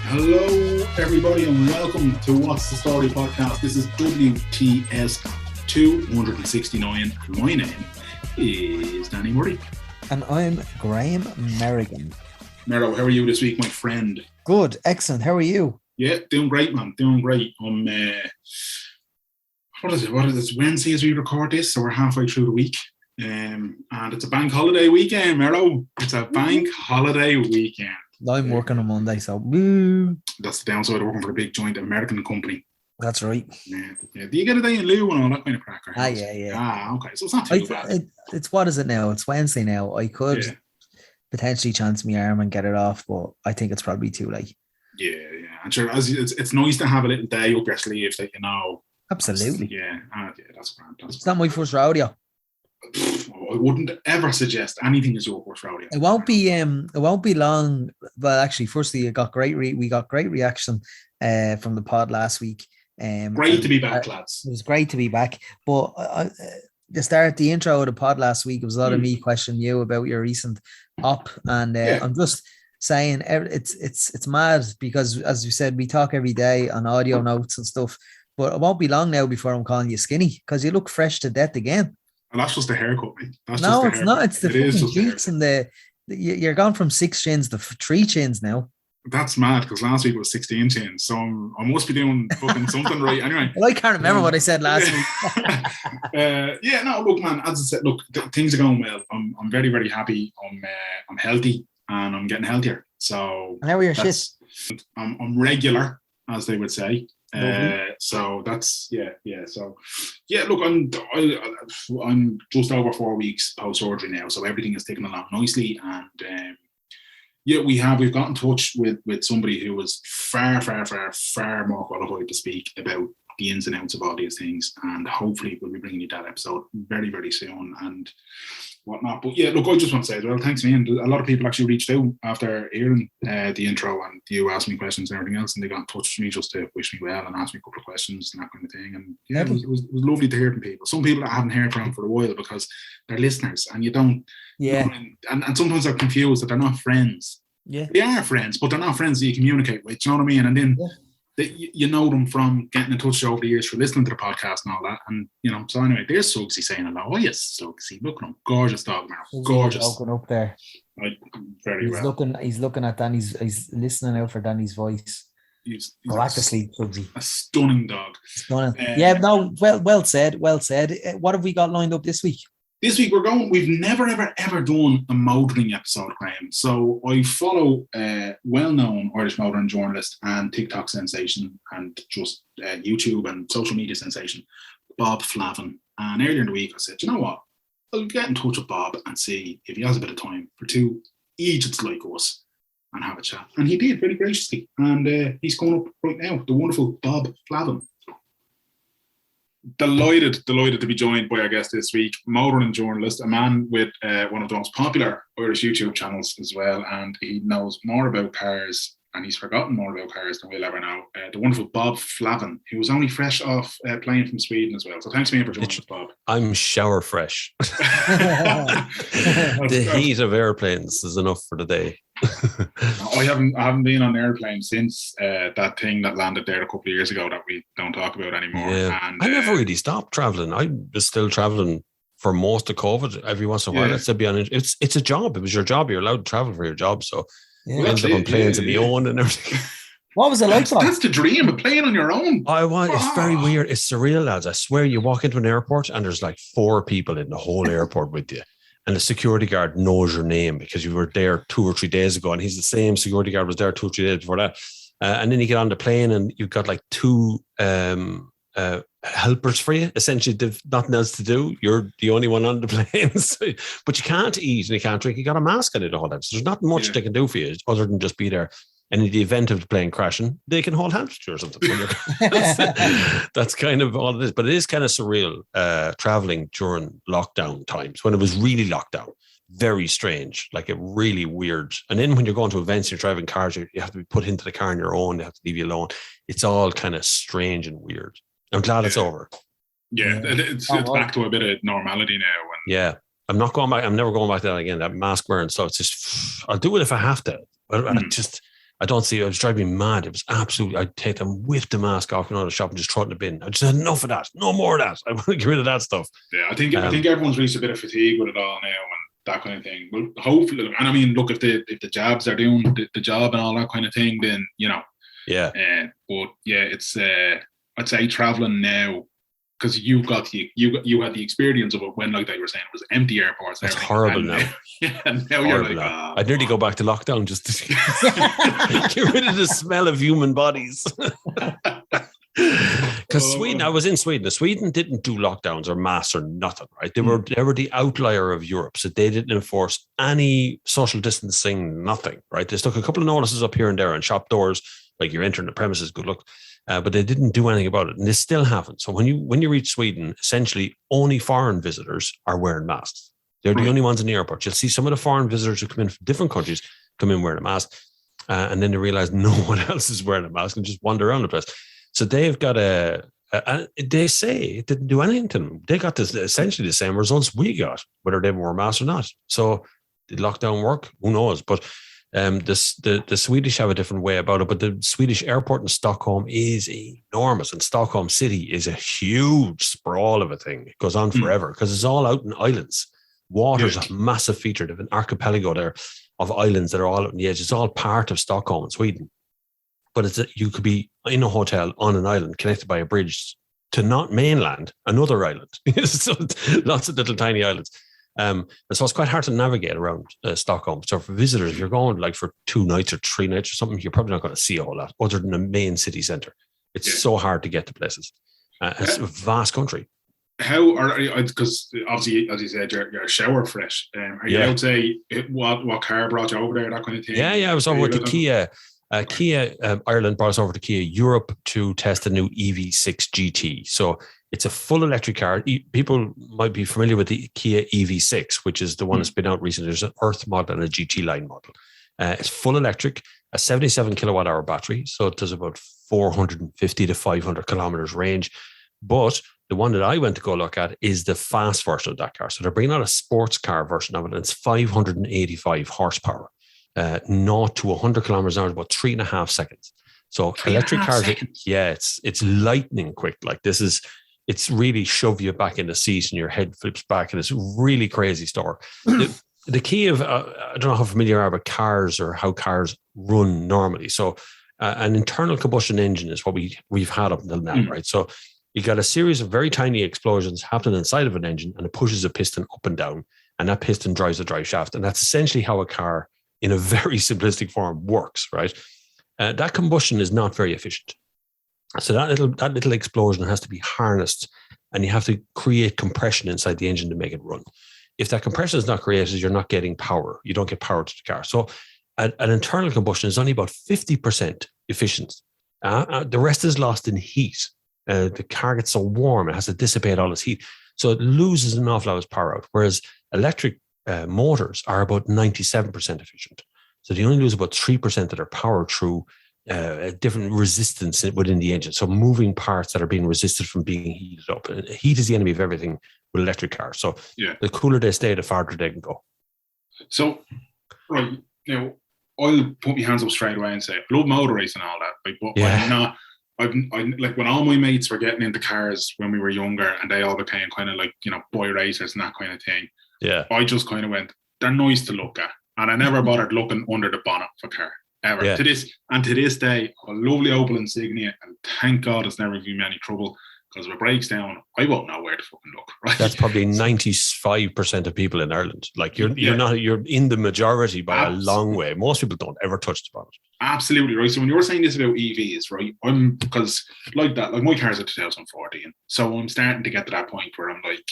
Hello, everybody, and welcome to What's the Story podcast. This is WTS 269, and my name is Danny Murray. And I'm Graham Merrigan. Mero, how are you this week, my friend? Good, excellent. How are you? Yeah, doing great, man. Doing great. I'm, what is it? It's Wednesday as we record this, so we're halfway through the week. And it's a bank holiday weekend, Mero. It's a bank holiday weekend. I'm working on Monday, so woo. That's the downside of working for a big joint American company. That's right. Yeah. Do you get a day in lieu and all that kind of crack? Yeah. Okay. So it's not too bad. It's what is it now? It's Wednesday now. I could potentially chance my arm and get it off, but I think it's probably too late. Yeah. And sure, it's nice to have a little day up your sleeve that you know. Absolutely. That's grand. It's not my first rodeo. I wouldn't ever suggest anything is your first rodeo. It won't be long. Well, actually, firstly, we got great reaction from the pod last week. Great to be back, lads. It was great to be back. But the intro of the pod last week, it was a lot of me questioning you about your recent op, and I'm just saying it's mad because, as you said, we talk every day on audio notes and stuff. But it won't be long now before I'm calling you skinny because you look fresh to death again. And that's just the haircut, mate. It's not. It's the fucking cheeks and you're gone from 6 chins to 3 chins now. That's mad because last week was 16 chins, so I must be doing fucking something right. Anyway, well, I can't remember what I said last week. Look, man. As I said, look, things are going well. I'm very, very happy. I'm healthy and I'm getting healthier. So and how are your shit? I'm regular, as they would say. So that's So look, I'm just over 4 weeks post surgery now, so everything is taking along nicely, and we've got in touch with somebody who was far more qualified to speak about the ins and outs of all these things, and hopefully we'll be bringing you that episode very, very soon and whatnot. But look, I just want to say as well, thanks, man. A lot of people actually reached out after hearing the intro, and you asked me questions and everything else, and they got in touch with me just to wish me well and ask me a couple of questions and that kind of thing. And it was lovely to hear from people. Some people I haven't heard from for a while because they're listeners, and you don't. Yeah. And sometimes they're confused that they're not friends. Yeah. They are friends, but they're not friends that you communicate with. You know what I mean? And then. You know them from getting in touch over the years for listening to the podcast and all that, and so anyway, there's Sugsy saying hello. Oh yes, Sugsy, look at him, gorgeous dog, man, gorgeous. Up there, very well. He's looking at Danny's. He's listening out for Danny's voice. He's go back to sleep, Sugsy. A stunning dog. Stunning. Well said. What have we got lined up this week? This week we've never, ever done a motoring episode, Graham. So I follow a well-known Irish motoring journalist and TikTok sensation and just YouTube and social media sensation, Bob Flavin. And earlier in the week I said, you know what? I'll get in touch with Bob and see if he has a bit of time for 2 idiots like us and have a chat. And he did, very graciously. And he's coming up right now, the wonderful Bob Flavin. Delighted to be joined by our guest this week, motoring journalist, a man with one of the most popular Irish YouTube channels as well, and he knows more about cars, and he's forgotten more about cars than we'll ever know. The wonderful Bob Flavin, who was only fresh off playing from Sweden as well. So thanks again for joining us, Bob. I'm shower fresh. The heat of airplanes is enough for the day. I haven't been on an airplane since that thing that landed there a couple of years ago that we don't talk about anymore. Yeah. And I never really stopped traveling. I was still traveling for most of COVID. Every once in a while, let's be honest. It's a job. It was your job. You're allowed to travel for your job. So we ended up on planes of my own and everything. What was it like? That's the dream of playing on your own. It's very weird. It's surreal, lads. I swear, you walk into an airport and there's like 4 people in the whole airport with you. And the security guard knows your name because you were there 2 or 3 days ago, and he's the same security guard was there 2 or 3 days before that. And then you get on the plane, and you've got like 2 helpers for you. Essentially, they've nothing else to do. You're the only one on the plane, but you can't eat and you can't drink. You got a mask on it all that. So there's not much they can do for you other than just be there. And in the event of the plane crashing, they can hold hands with you or something. That's kind of all it is. But it is kind of surreal traveling during lockdown times when it was really locked down. Very strange, like a really weird. And then when you're going to events, you're driving cars, you have to be put into the car on your own. They have to leave you alone. It's all kind of strange and weird. I'm glad it's over. Yeah, it's back to a bit of normality now. And I'm not going back. I'm never going back to that again. That mask wearing. So it's just, I'll do it if I have to. But I don't see it. It was driving me mad. It was absolutely, I'd take them, whip the mask off, out of the shop and just throw it in the bin. I just had enough of that. No more of that. I want to get rid of that stuff. Yeah, I think everyone's reached a bit of fatigue with it all now and that kind of thing. Well, hopefully, and I mean, look, if the jabs are doing the job and all that kind of thing, then, you know. Yeah. But yeah, it's, I'd say traveling now, because you had the experience of it when, like you were saying, it was empty airports. It's horrible now. Yeah, and now horrible you're like, now. I'd nearly go back to lockdown just to get rid of the smell of human bodies. Because Sweden, I was in Sweden. Sweden didn't do lockdowns or masks or nothing, right? They were the outlier of Europe, so they didn't enforce any social distancing, nothing, right? They stuck a couple of notices up here and there on shop doors, like you're entering the premises, good luck. But they didn't do anything about it, and they still haven't. So when you reach Sweden, essentially only foreign visitors are wearing masks. They're the only ones in the airport. You'll see some of the foreign visitors who come in from different countries come in wearing a mask, and then they realize no one else is wearing a mask and just wander around the place. So they've got they say it didn't do anything to them. They got essentially the same results we got, whether they wore masks or not. So did lockdown work? Who knows? But the Swedish have a different way about it, but the Swedish airport in Stockholm is enormous, and Stockholm city is a huge sprawl of a thing. It goes on forever because it's all out in islands. Water's a massive feature. They have an archipelago there of islands that are all out on the edge. It's all part of Stockholm in Sweden, but you could be in a hotel on an island connected by a bridge to not mainland, another island. So lots of little tiny islands. So it's quite hard to navigate around Stockholm. So for visitors, if you're going like for 2 nights or 3 nights or something, you're probably not going to see a whole lot other than the main city centre. It's so hard to get to places. It's a vast country. How are you? Because obviously, as you said, you're shower fresh. Are you allowed to say what car brought you over there, that kind of thing? Yeah. I was over to Kia. Kia Ireland brought us over to Kia Europe to test the new EV6 GT. So it's a full electric car. People might be familiar with the Kia EV6, which is the one that's been out recently. There's an Earth model and a GT line model. It's full electric, a 77 kilowatt hour battery. So it does about 450 to 500 kilometers range. But the one that I went to go look at is the fast version of that car. So they're bringing out a sports car version of it, and it's 585 horsepower. 0 to 100 kilometers an hour in about 3.5 seconds. So electric cars, it's lightning quick. Like it's really shove you back in the seat and your head flips back, and it's really crazy store. The key of, I don't know how familiar you are with cars or how cars run normally. So an internal combustion engine is what we've had up until now, right? So you got a series of very tiny explosions happening inside of an engine, and it pushes a piston up and down, and that piston drives a drive shaft. And that's essentially how a car, in a very simplistic form, works, right? That combustion is not very efficient. So that little explosion has to be harnessed, and you have to create compression inside the engine to make it run. If that compression is not created, you're not getting power. You don't get power to the car. So an internal combustion is only about 50% efficient. The rest is lost in heat. The car gets so warm, it has to dissipate all its heat. So it loses an awful lot of its power out, whereas electric motors are about 97% efficient. So they only lose about 3% of their power through different resistance within the engine. So moving parts that are being resisted from being heated up. And heat is the enemy of everything with electric cars. So the cooler they stay, the farther they can go. So, right, now, I'll put my hands up straight away and say, I love motor racing and all that, right? But I'm not, I'm like, when all my mates were getting into cars when we were younger, and they all became kind of like, you know, boy racers and that kind of thing. Yeah. I just kind of went, they're nice to look at. And I never bothered looking under the bonnet of a car, ever. To this day, a lovely Opel Insignia, and thank God it's never given me any trouble, because if it breaks down, I won't know where to fucking look. Right? That's probably 95% of people in Ireland. Like you're in the majority by a long way. Most people don't ever touch the bonnet. Absolutely right. So when you were saying this about EVs, right? Because like my car's a 2014, so I'm starting to get to that point where I'm like,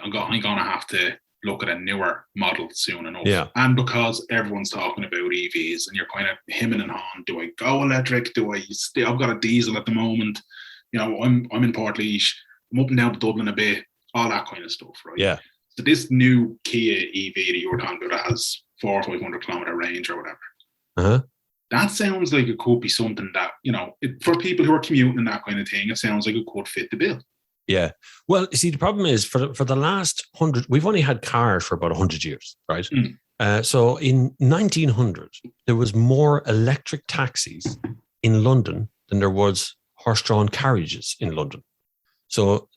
I'm gonna have to look at a newer model soon enough. Yeah. And because everyone's talking about EVs, and you're kind of hemming and hawing, do I go electric? I've got a diesel at the moment. You know, I'm in Portlaoise. I'm up and down to Dublin a bit, all that kind of stuff, right? Yeah. So this new Kia EV that you were talking about, that has 400 or 500 kilometer range or whatever. Uh-huh. That sounds like it could be something that, you know, for people who are commuting and that kind of thing, it sounds like it could fit the bill. Yeah. Well, see, the problem is for the last 100, we've only had cars for about 100 years, right? So in 1900, there was more electric taxis in London than there was horse-drawn carriages in London. So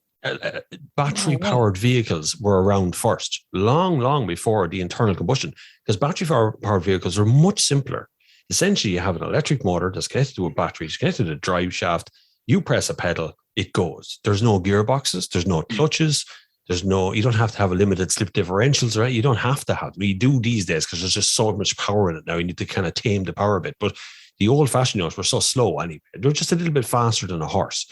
battery-powered vehicles were around first, long before the internal combustion, because battery-powered vehicles are much simpler. Essentially, you have an electric motor that's connected to a battery, it's connected to a drive shaft. You press a pedal, it goes. There's no gearboxes, there's no clutches, you don't have to have a limited slip differentials, right? You don't have to have. We do these days because there's just so much power in it now. You need to kind of tame the power a bit. But the old-fashioned ones were so slow anyway. They're just a little bit faster than a horse.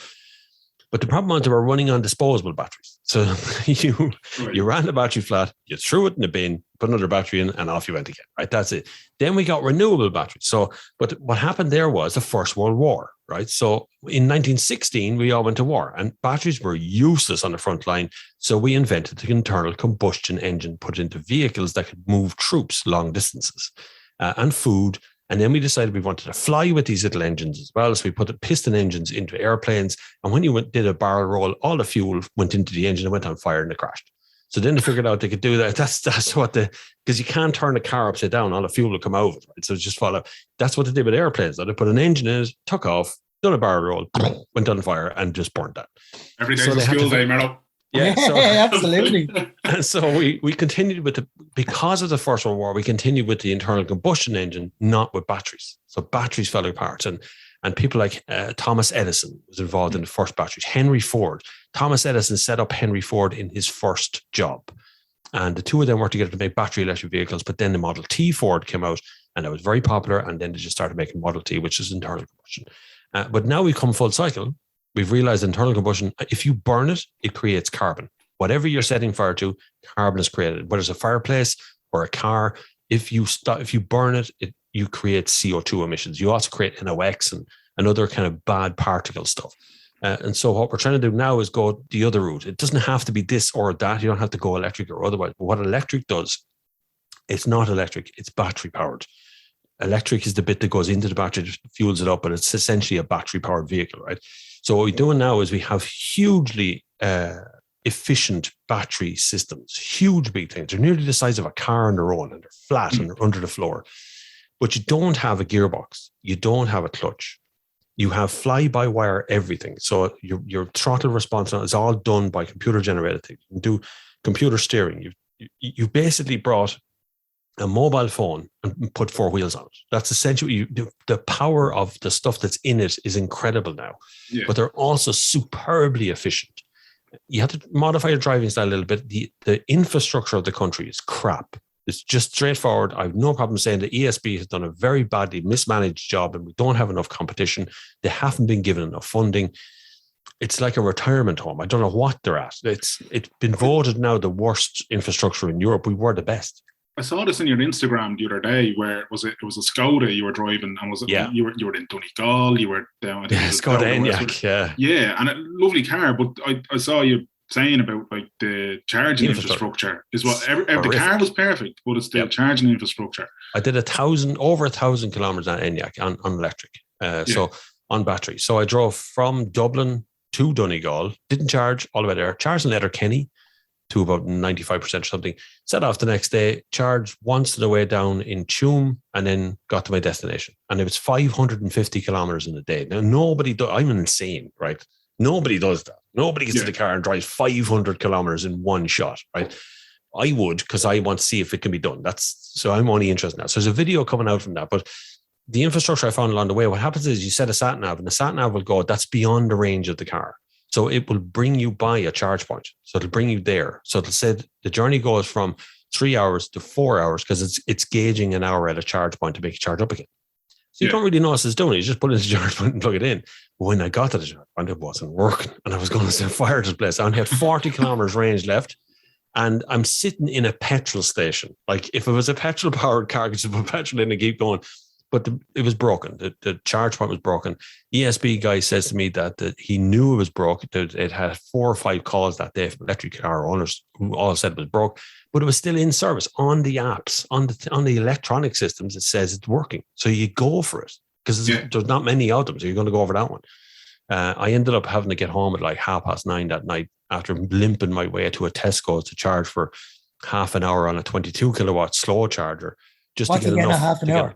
But the problem was they were running on disposable batteries. So you ran the battery flat, you threw it in the bin, put another battery in, and off you went again. Right? That's it. Then we got renewable batteries. So, but what happened there was the First World War, right? So in 1916, we all went to war, and batteries were useless on the front line. So we invented the internal combustion engine, put into vehicles that could move troops long distances and food. And then we decided we wanted to fly with these little engines as well. So we put the piston engines into airplanes. And when you did a barrel roll, all the fuel went into the engine and went on fire and it crashed. So then they figured out they could do that. That's what because you can't turn the car upside down. All the fuel will come out of it. Right? So just follow. That's what they did with airplanes. They put an engine in it, took off, done a barrel roll, went on fire and just burned that. Every day's a school day, Merrill. Yeah, so, absolutely. And so we continued because of the First World War, we continued with the internal combustion engine, not with batteries. So batteries fell apart. And people like Thomas Edison was involved in the first batteries. Henry Ford. Thomas Edison set up Henry Ford in his first job. And the two of them worked together to make battery electric vehicles. But then the Model T Ford came out and that was very popular. And then they just started making Model T, which is internal combustion. But now we've come full cycle. We've realized internal combustion, if you burn it, it creates carbon. Whatever you're setting fire to, carbon is created. Whether it's a fireplace or a car, if you burn it, you create CO2 emissions. You also create NOx and other kind of bad particle stuff. And so what we're trying to do now is go the other route. It doesn't have to be this or that. You don't have to go electric or otherwise. But what electric does, it's not electric, it's battery powered. Electric is the bit that goes into the battery, that fuels it up, but it's essentially a battery powered vehicle, right? So what we're doing now is we have hugely efficient battery systems, huge big things. They're nearly the size of a car on their own and they're flat and they're under the floor. But you don't have a gearbox. You don't have a clutch. You have fly-by-wire everything. So your throttle response is all done by computer-generated things. You can do computer steering. You've basically brought a mobile phone and put four wheels on it. That's essentially the power of the stuff that's in it is incredible now, but they're also superbly efficient. You have to modify your driving style a little bit. The infrastructure of the country is crap. It's just straightforward. I have no problem saying the ESB has done a very badly mismanaged job and we don't have enough competition. They haven't been given enough funding. It's like a retirement home. I don't know what they're at. It's been voted now the worst infrastructure in Europe. We were the best. I saw this on your Instagram the other day where it was a Skoda you were driving and you were in Donegal, you were down Skoda Enyaq, and a lovely car, but I saw you saying about like the charging infrastructure is what the car was perfect, but it's the charging infrastructure. I did over 1,000 kilometers on Enyaq on electric, so on battery. So I drove from Dublin to Donegal, didn't charge all the way there, charged in Letterkenny to about 95% or something, set off the next day, charged once to the way down in Tuam, and then got to my destination. And it was 550 kilometers in a day. Now, I'm insane, right? Nobody does that. Nobody gets to the car and drives 500 kilometers in one shot, right? I would, because I want to see if it can be done. So I'm only interested now. So there's a video coming out from that, but the infrastructure I found along the way, what happens is you set a sat nav and the sat nav will go, that's beyond the range of the car. So it will bring you by a charge point. So it'll bring you there. So it'll say the journey goes from 3 hours to 4 hours because it's gauging an hour at a charge point to make you charge up again. So you don't really know what it's doing. You just put it in the charge point and plug it in. But when I got to the charge point, it wasn't working. And I was going to set fire to the place. I only had 40 kilometers range left. And I'm sitting in a petrol station. Like if it was a petrol powered car, I could just put petrol in and keep going. But it was broken. The charge point was broken. ESB guy says to me that he knew it was broke. It had 4 or 5 calls that day from electric car owners who all said it was broke, but it was still in service on the apps, on the electronic systems. It says it's working. So you go for it because there's not many of them. So you're going to go over that one. I ended up having to get home at like 9:30 that night after limping my way to a Tesco to charge for half an hour on a 22 kilowatt slow charger just What to get again, enough. a half an hour?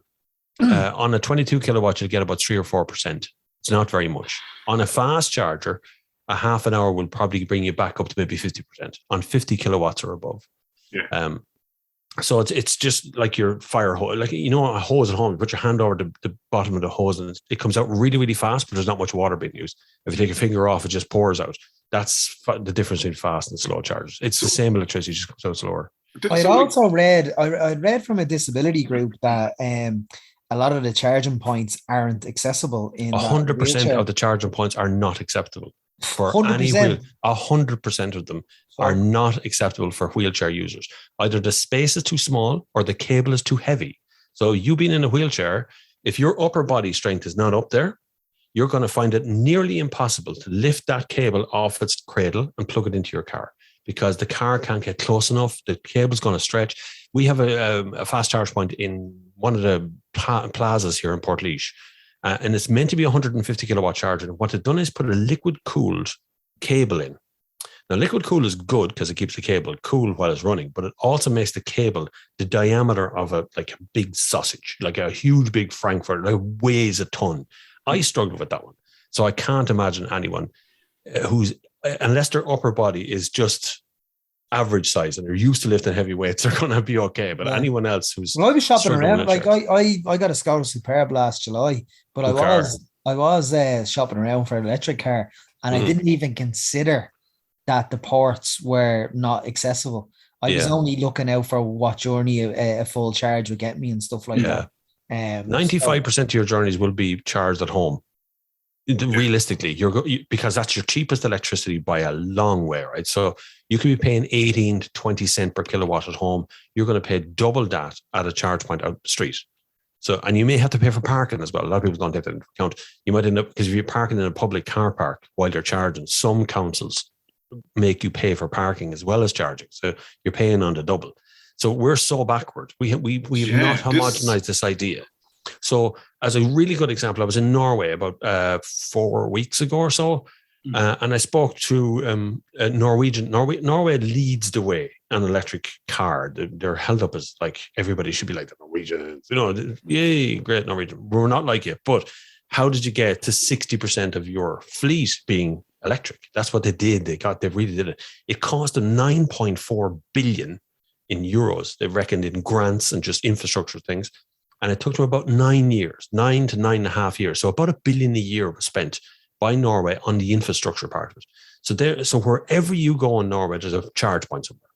On a 22 kilowatt, you'll get about 3 or 4%. It's not very much. On a fast charger, a half an hour will probably bring you back up to maybe 50% on 50 kilowatts or above. Yeah. So it's just like your fire hose, like, you know, a hose at home, you put your hand over the bottom of the hose and it comes out really, really fast, but there's not much water being used. If you take your finger off, it just pours out. That's the difference between fast and slow chargers. It's the same electricity, just comes out slower. I'd also read from a disability group that a lot of the charging points aren't accessible in 100% of the charging points are not acceptable for 100%. any wheel. 100% of them are not acceptable for wheelchair users. Either the space is too small or the cable is too heavy. So you being in a wheelchair, if your upper body strength is not up there, you're going to find it nearly impossible to lift that cable off its cradle and plug it into your car, because the car can't get close enough. The cable's going to stretch. We have a fast charge point in one of the plazas here in Portlaoise, and it's meant to be a 150 kilowatt charger. And what they've done is put a liquid cooled cable in. Now, liquid cool is good because it keeps the cable cool while it's running, but it also makes the cable the diameter of a big sausage, like a huge big Frankfurt, like weighs a ton. I struggled with that one. So I can't imagine anyone who's, unless their upper body is just average size and they're used to lifting heavy weights, they're going to be okay. But anyone else who's... Well, I was shopping around, like I got a Skoda Superb last July, but I was shopping around for an electric car, and I didn't even consider that the ports were not accessible. I was only looking out for what journey a full charge would get me and stuff like that. 95% of your journeys will be charged at home. Realistically, because that's your cheapest electricity by a long way, right? So you could be paying 18 to 20 cents per kilowatt at home. You're going to pay double that at a charge point out the street. So, and you may have to pay for parking as well. A lot of people don't take that into account. You might end up, because if you're parking in a public car park while you're charging, some councils make you pay for parking as well as charging. So you're paying on the double. So we're so backward. We have not homogenized this idea. So as a really good example, I was in Norway about 4 weeks ago or so, and I spoke to Norwegian. Norway leads the way on electric car. They're held up as like everybody should be like the Norwegians. You know, yay, great Norwegian. We're not like you. But how did you get to 60% of your fleet being electric? That's what they did. They really did it. It cost them 9.4 billion in euros. They reckoned in grants and just infrastructure things. And it took them about 9 years, 9 to 9.5 years. So about $1 billion a year was spent by Norway on the infrastructure part of it. So wherever you go in Norway, there's a charge point somewhere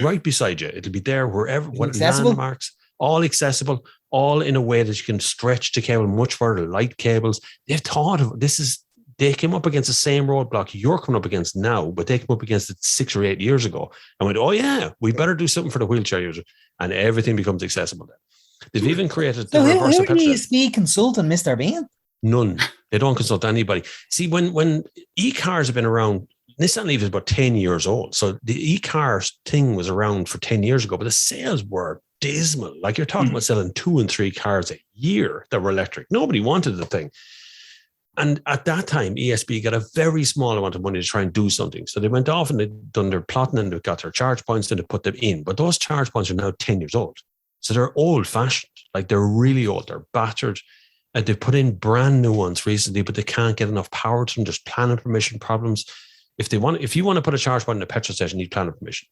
right beside you. It'll be there wherever, what landmarks, all accessible, all in a way that you can stretch the cable much further, light cables. They've thought of they came up against the same roadblock you're coming up against now, but they came up against it 6 or 8 years ago and went, oh yeah, we better do something for the wheelchair user, and everything becomes accessible then. They've even created the reverse of petrol. Who needs to be consulting Mr. Bean? None. They don't consult anybody. See, when e-cars have been around, Nissan Leaf is about 10 years old. So the e-car thing was around for 10 years ago, but the sales were dismal. Like you're talking about selling 2 and 3 cars a year that were electric. Nobody wanted the thing. And at that time, ESB got a very small amount of money to try and do something. So they went off and they'd done their plotting and they got their charge points and they put them in. But those charge points are now 10 years old. So they're old fashioned. Like they're really old. They're battered. And they've put in brand new ones recently, but they can't get enough power to them. There's planning permission problems. If you want to put a charge point in a petrol station, you need planning permission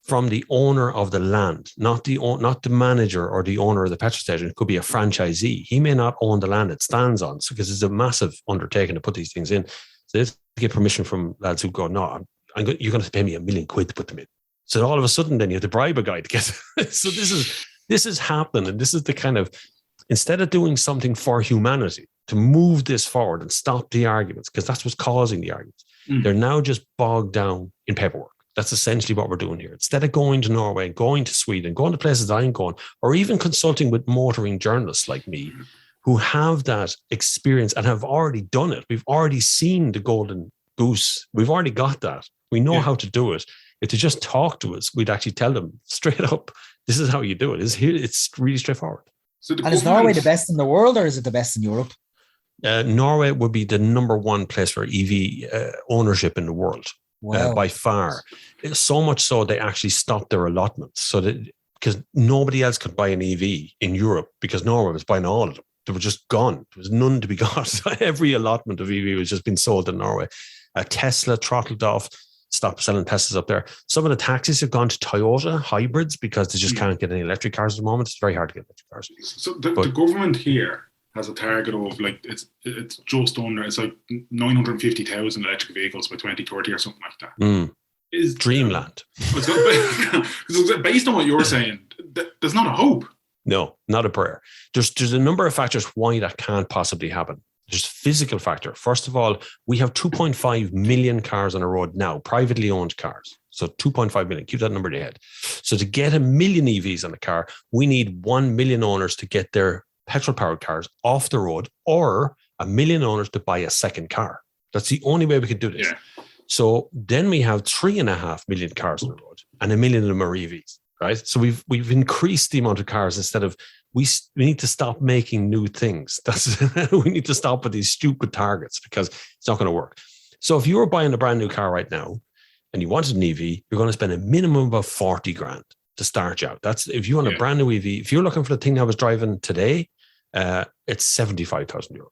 from the owner of the land, not the manager or the owner of the petrol station. It could be a franchisee. He may not own the land it stands on, because it's a massive undertaking to put these things in. So they have to get permission from lads who go, no, you're going to have to pay me £1 million to put them in. So all of a sudden, then you have to bribe a guy to get. So this is happening, and this is the kind of, instead of doing something for humanity to move this forward and stop the arguments, because that's what's causing the arguments. They're now just bogged down in paperwork. That's essentially what we're doing here. Instead of going to Norway, going to Sweden, going to places I'm going, or even consulting with motoring journalists like me who have that experience and have already done it. We've already seen the golden goose. We've already got that. We know how to do it. If they just talk to us, we'd actually tell them straight up, this is how you do it. It's really straightforward. So is Norway the best in the world, or is it the best in Europe? Norway would be the number one place for EV ownership in the world. by far. So much so they actually stopped their allotments, so that because nobody else could buy an EV in Europe because Norway was buying all of them. They were just gone. There was none to be got. So every allotment of EV was just being sold in Norway. Tesla throttled off, stopped selling Teslas up there. Some of the taxis have gone to Toyota hybrids because they just can't get any electric cars at the moment. It's very hard to get electric cars. So the government here has a target of like it's just under, it's like 950,000 electric vehicles by 2030 or something like that. Is dreamland. Based on what you're saying, there's not a hope. No, not a prayer. There's a number of factors why that can't possibly happen. There's physical factor. First of all, we have 2.5 million cars on the road now, privately owned cars. So 2.5 million, keep that number in your head. So to get 1 million EVs on a car, we need 1 million owners to get their petrol-powered cars off the road, or 1 million owners to buy a second car. That's the only way we can do this. Yeah. So then we have 3.5 million cars on the road, and 1 million of them are EVs, right? So we've increased the amount of cars instead of we need to stop making new things. We need to stop with these stupid targets because it's not going to work. So if you were buying a brand new car right now and you wanted an EV, you're going to spend a minimum of 40 grand to start you out. That's if you want a brand new EV. If you're looking for the thing I was driving today, it's 75,000 euro.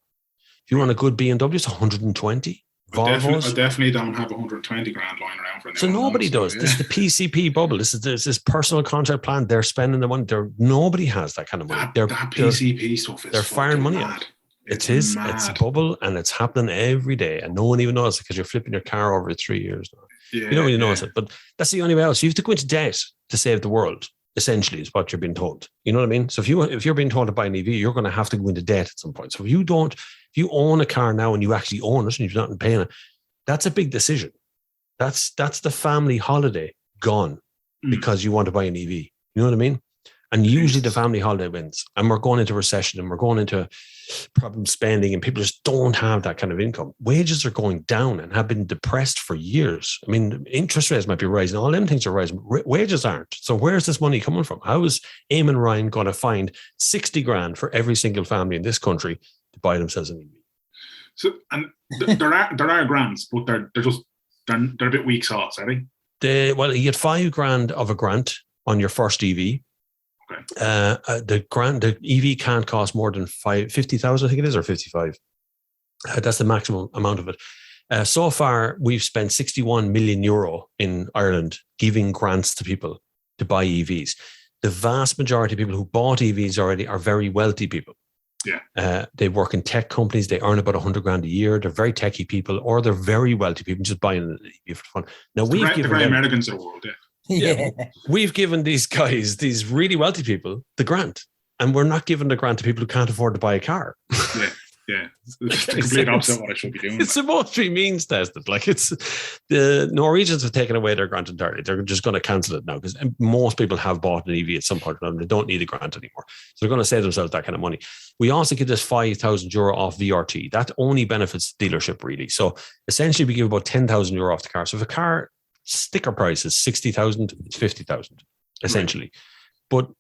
If you want a good BMW, it's 120. I definitely don't have 120 grand lying around for. So nobody does. This is the PCP bubble. This is this personal contract plan. They're spending the money. Nobody has that kind of money. That PCP stuff is. They're firing money out. It is. Mad. It's a bubble, and it's happening every day, and no one even knows it because you're flipping your car over 3 years now. You don't really notice it, but that's the only way out. So you have to go into debt to save the world. Essentially, is what you're being told. You know what I mean? So if you're being told to buy an EV, you're going to have to go into debt at some point. So if you own a car now and you actually own it and you're not paying it, that's a big decision. That's the family holiday gone because you want to buy an EV. You know what I mean? And usually the family holiday wins. And we're going into recession and we're going into problem spending, and people just don't have that kind of income. Wages are going down and have been depressed for years. I mean, interest rates might be rising. All them things are rising. Wages aren't. So where's this money coming from? How is Eamon Ryan going to find 60 grand for every single family in this country to buy themselves an EV? So, and there are grants, but they're a bit weak sauce, are they? Well, you get 5 grand of a grant on your first EV. Okay. The EV can't cost more than 50,000, I think it is, or 55. That's the maximum amount of it. So far, we've spent 61 million euro in Ireland giving grants to people to buy EVs. The vast majority of people who bought EVs already are very wealthy people. Yeah. They work in tech companies. They earn about 100 grand a year. They're very techie people, or they're very wealthy people just buying an EV for fun. Now we've given the Americans of the world. Yeah. We've given these guys, these really wealthy people, the grant, and we're not giving the grant to people who can't afford to buy a car. Yeah. It's the complete opposite of what I should be doing. It's supposed to be means tested. Like, it's the Norwegians have taken away their grant entirely. They're just going to cancel it now because most people have bought an EV at some point and they don't need a grant anymore. So they're going to save themselves that kind of money. We also get this 5,000 euro off VRT. That only benefits the dealership, really. So essentially we give about 10,000 euro off the car. So if a car sticker price is 60,000, it's 50,000 essentially. Right. But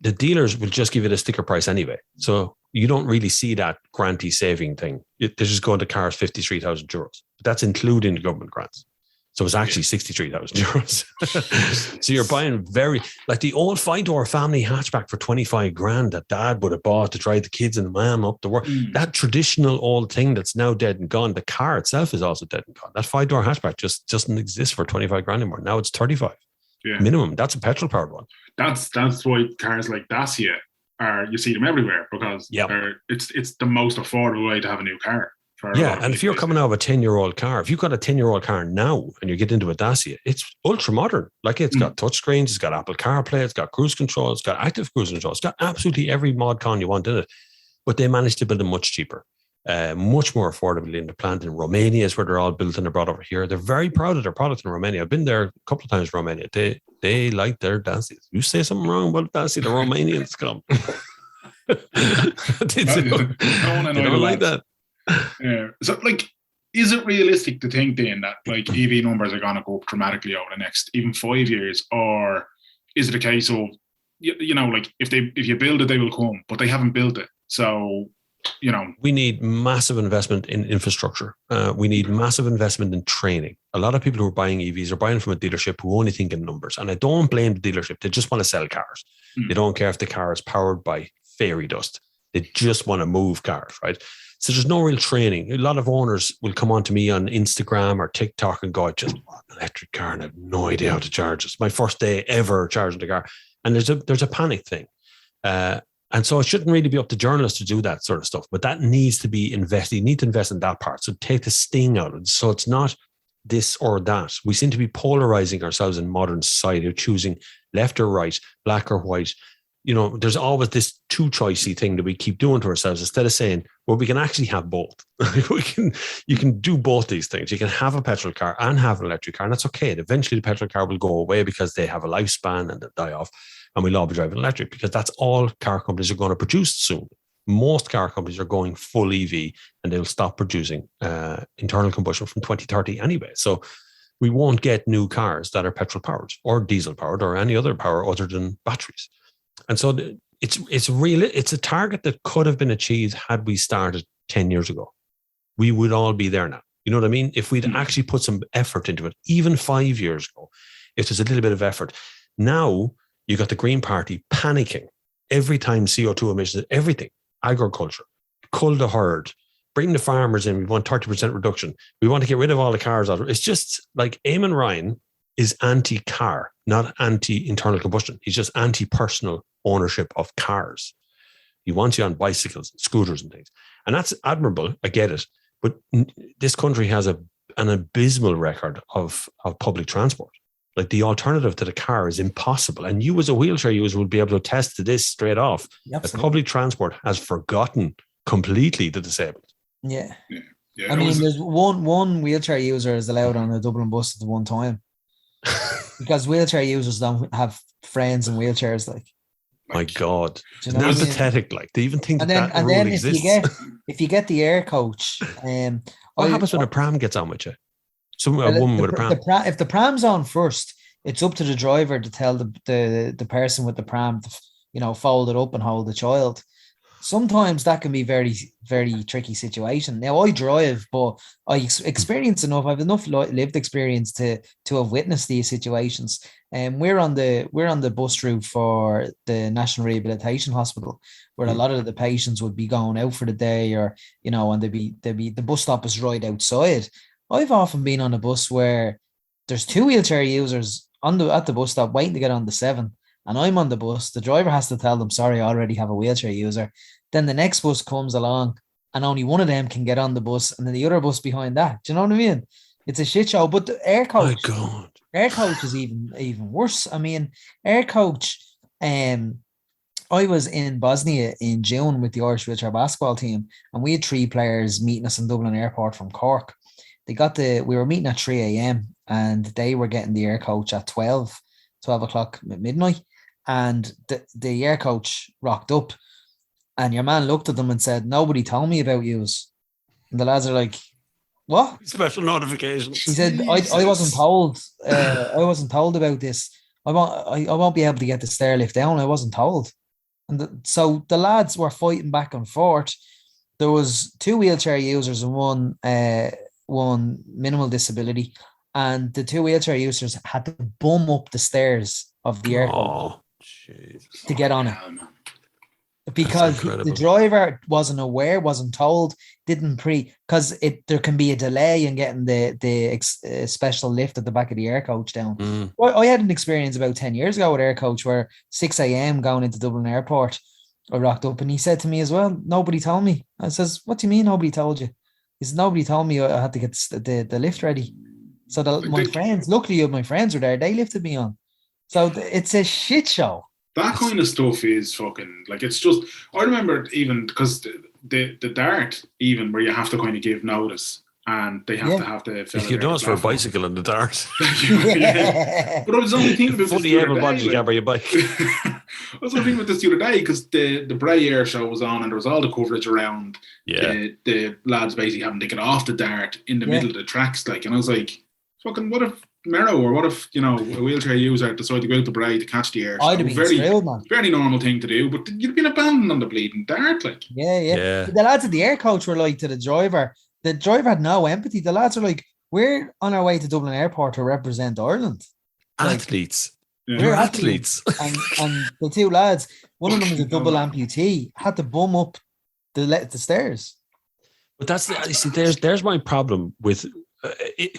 the dealers will just give it a sticker price anyway. So you don't really see that grantee saving thing. They're just going to cars 53,000 euros. But that's including the government grants. So it's actually 63,000 euros. So you're buying like the old 5-door family hatchback for 25 grand that dad would have bought to drive the kids and the mom up the work. That traditional old thing that's now dead and gone. The car itself is also dead and gone. That 5-door hatchback just doesn't exist for 25 grand anymore. Now it's 35 minimum. That's a petrol powered one. That's why cars like Dacia you see them everywhere because it's the most affordable way to have a new car. And if you're coming out of a 10-year-old car, if you've got a 10-year-old car now and you get into a Dacia, it's ultra modern. Like, it's got touchscreens, it's got Apple CarPlay, it's got cruise control, it's got active cruise control, it's got absolutely every mod con you want in it. But they managed to build them much cheaper, much more affordably in the plant in Romania is where they're all built and they're brought over here. They're very proud of their product in Romania. I've been there a couple of times in Romania. They like their Dacias. You say something wrong about Dacia, the Romanians come. They don't like that. Yeah. So, like, is it realistic to think then that like EV numbers are going to go up dramatically over the next even 5 years, or is it a case of like if you build it, they will come, but they haven't built it, so we need massive investment in infrastructure. We need massive investment in training. A lot of people who are buying EVs are buying from a dealership who only think in numbers. And I don't blame the dealership. They just want to sell cars. They don't care if the car is powered by fairy dust. They just want to move cars, right? So there's no real training. A lot of owners will come on to me on Instagram or TikTok and go, I just bought an electric car and I have no idea how to charge it. It's my first day ever charging the car. And there's a panic thing. And so it shouldn't really be up to journalists to do that sort of stuff, but that needs to be invested. You need to invest in that part. So take the sting out of it. So it's not this or that. We seem to be polarizing ourselves in modern society of choosing left or right, black or white. There's always this two-choicey thing that we keep doing to ourselves instead of saying, well, we can actually have both. You can do both these things. You can have a petrol car and have an electric car, and that's okay. And eventually the petrol car will go away because they have a lifespan and they die off. And we'll all be driving electric because that's all car companies are going to produce soon. Most car companies are going full EV and they'll stop producing internal combustion from 2030 anyway. So we won't get new cars that are petrol powered or diesel powered or any other power other than batteries. And so it's a target that could have been achieved had we started 10 years ago. We would all be there now. You know what I mean? If we'd actually put some effort into it, even 5 years ago, if there's a little bit of effort. Now, you got the Green Party panicking every time CO2 emissions, everything, agriculture, cull the herd, bring the farmers in. We want 30% reduction. We want to get rid of all the cars. It's just like Eamon Ryan is anti-car, not anti-internal combustion. He's just anti-personal ownership of cars. He wants you on bicycles, scooters and things. And that's admirable. I get it. But this country has an abysmal record of public transport. Like the alternative to the car is impossible. And you as a wheelchair user will be able to attest to this straight off. That public transport has forgotten completely the disabled. Yeah. I mean, there's one wheelchair user is allowed on a Dublin bus at one time. Because wheelchair users don't have friends in wheelchairs. Like, my God. Do you know it's pathetic. Like, they even think that rule exists. If you get the air coach, what happens when a pram gets on with you? A woman with a pram. If the pram's on first, it's up to the driver to tell the person with the pram to, fold it up and hold the child. Sometimes that can be very, very tricky situation. Now I drive, but I experience enough. I have enough lived experience to have witnessed these situations. And we're on the bus route for the National Rehabilitation Hospital, where a lot of the patients would be going out for the day, or and they'd be the bus stop is right outside. I've often been on a bus where there's two wheelchair users at the bus stop waiting to get on the 7, and I'm on the bus. The driver has to tell them, sorry, I already have a wheelchair user. Then the next bus comes along and only one of them can get on the bus, and then the other bus behind that. Do you know what I mean? It's a shit show. But the air coach, air coach is even worse. I mean, air coach, I was in Bosnia in June with the Irish wheelchair basketball team, and we had 3 players meeting us in Dublin Airport from Cork. We were meeting at 3 a.m. and they were getting the air coach at 12 o'clock at midnight. And the air coach rocked up, and your man looked at them and said, nobody told me about yous. And the lads are like, what? Special notifications. He said, I wasn't told. I wasn't told about this. I won't be able to get the stair lift down. I wasn't told. And so the lads were fighting back and forth. There was 2 wheelchair users and one minimal disability, and the 2 wheelchair users had to bum up the stairs of the airport to get on it, because the driver wasn't aware, wasn't told, because there can be a delay in getting the special lift at the back of the air coach down. I had an experience about 10 years ago with air coach where 6 a.m. going into Dublin Airport, I rocked up and he said to me as well, nobody told me. I says, what do you mean nobody told you? He said, nobody told me I had to get the lift ready. So my friends, luckily my friends were there, they lifted me on. So it's a shit show. That kind of stuff is fucking, like, it's just, I remember even, because the dart, even where you have to kind of give notice, and they have to fill it. You know, it's for a bicycle in the dart. But I was only thinking about fully able-bodied, you can't bring your bike. I was only thinking about this the other day, because the Bray Air show was on, and there was all the coverage around the lads basically having to get off the dart in the middle of the tracks, like, and I was like, fucking, what if Mero, or what if, a wheelchair user decided to go out the brae to catch the air? I'd have been thrilled, man. Very normal thing to do, but you'd been abandoned on the bleeding dart, like. Yeah. The lads at the air coach were like to the driver had no empathy. The lads were like, we're on our way to Dublin Airport to represent Ireland. Athletes. We're athletes. and the two lads, one of them was a double amputee, had to bum up the stairs. But there's my problem with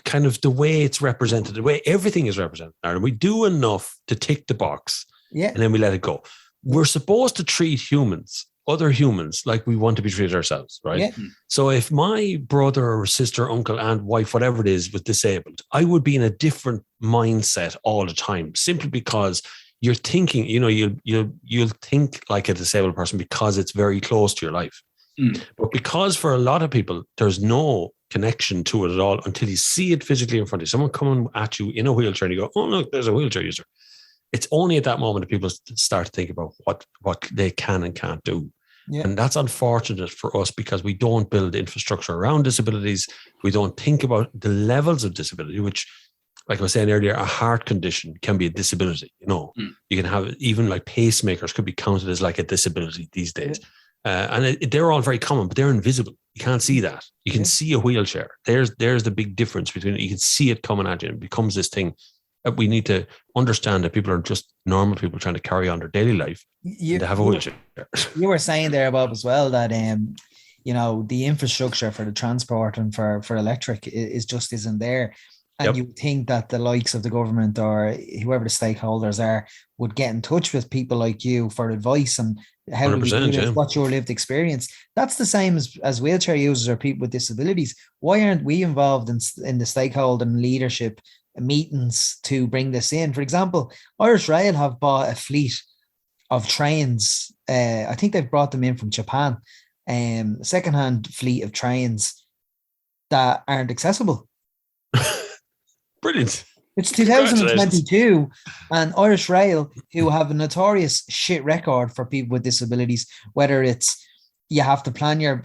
kind of the way it's represented, the way everything is represented. And we do enough to tick the box, and then we let it go. We're supposed to treat other humans, like we want to be treated ourselves, right? Yeah. So if my brother or sister, uncle, aunt, wife, whatever it is, was disabled, I would be in a different mindset all the time, simply because you're thinking, you'll think like a disabled person because it's very close to your life. But because for a lot of people, there's no connection to it at all until you see it physically in front of you. Someone coming at you in a wheelchair and you go, oh, look, there's a wheelchair user. It's only at that moment that people start to think about what they can and can't do. Yeah. And that's unfortunate for us because we don't build infrastructure around disabilities. We don't think about the levels of disability, which, like I was saying earlier, a heart condition can be a disability. You can have even like pacemakers could be counted as like a disability these days. And they're all very common, but they're invisible. You can't see that. You can see a wheelchair. There's the big difference between it. You can see it coming at you and it becomes this thing that we need to understand that people are just normal people trying to carry on their daily life. They have a wheelchair. You were saying there, Bob, as well, that the infrastructure for the transport and for electric is just isn't there. And you think that the likes of the government or whoever the stakeholders are would get in touch with people like you for advice and how do we do this, what's your lived experience. That's the same as wheelchair users or people with disabilities. Why aren't we involved in the stakeholder and leadership meetings to bring this in? For example, Irish Rail have bought a fleet of trains. I think they've brought them in from Japan, a secondhand fleet of trains that aren't accessible. Brilliant. It's 2022 and Irish Rail, who have a notorious shit record for people with disabilities, whether it's you have to plan your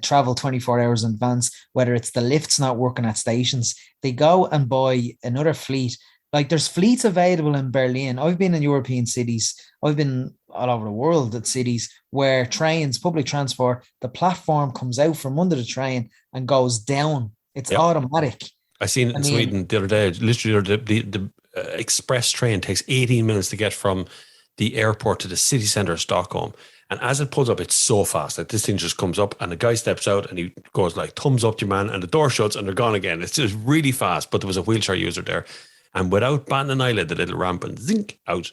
travel 24 hours in advance, whether it's the lifts not working at stations, they go and buy another fleet. Like there's fleets available in Berlin. I've been in European cities. I've been all over the world at cities where trains, public transport, the platform comes out from under the train and goes down. It's automatic. I seen it in Sweden the other day. Literally, the express train takes 18 minutes to get from the airport to the city centre of Stockholm. And as it pulls up, it's so fast that this thing just comes up and the guy steps out and he goes like, thumbs up to your man, and the door shuts and they're gone again. It's just really fast. But there was a wheelchair user there. And without batting an eyelid, the little ramp and zinc out,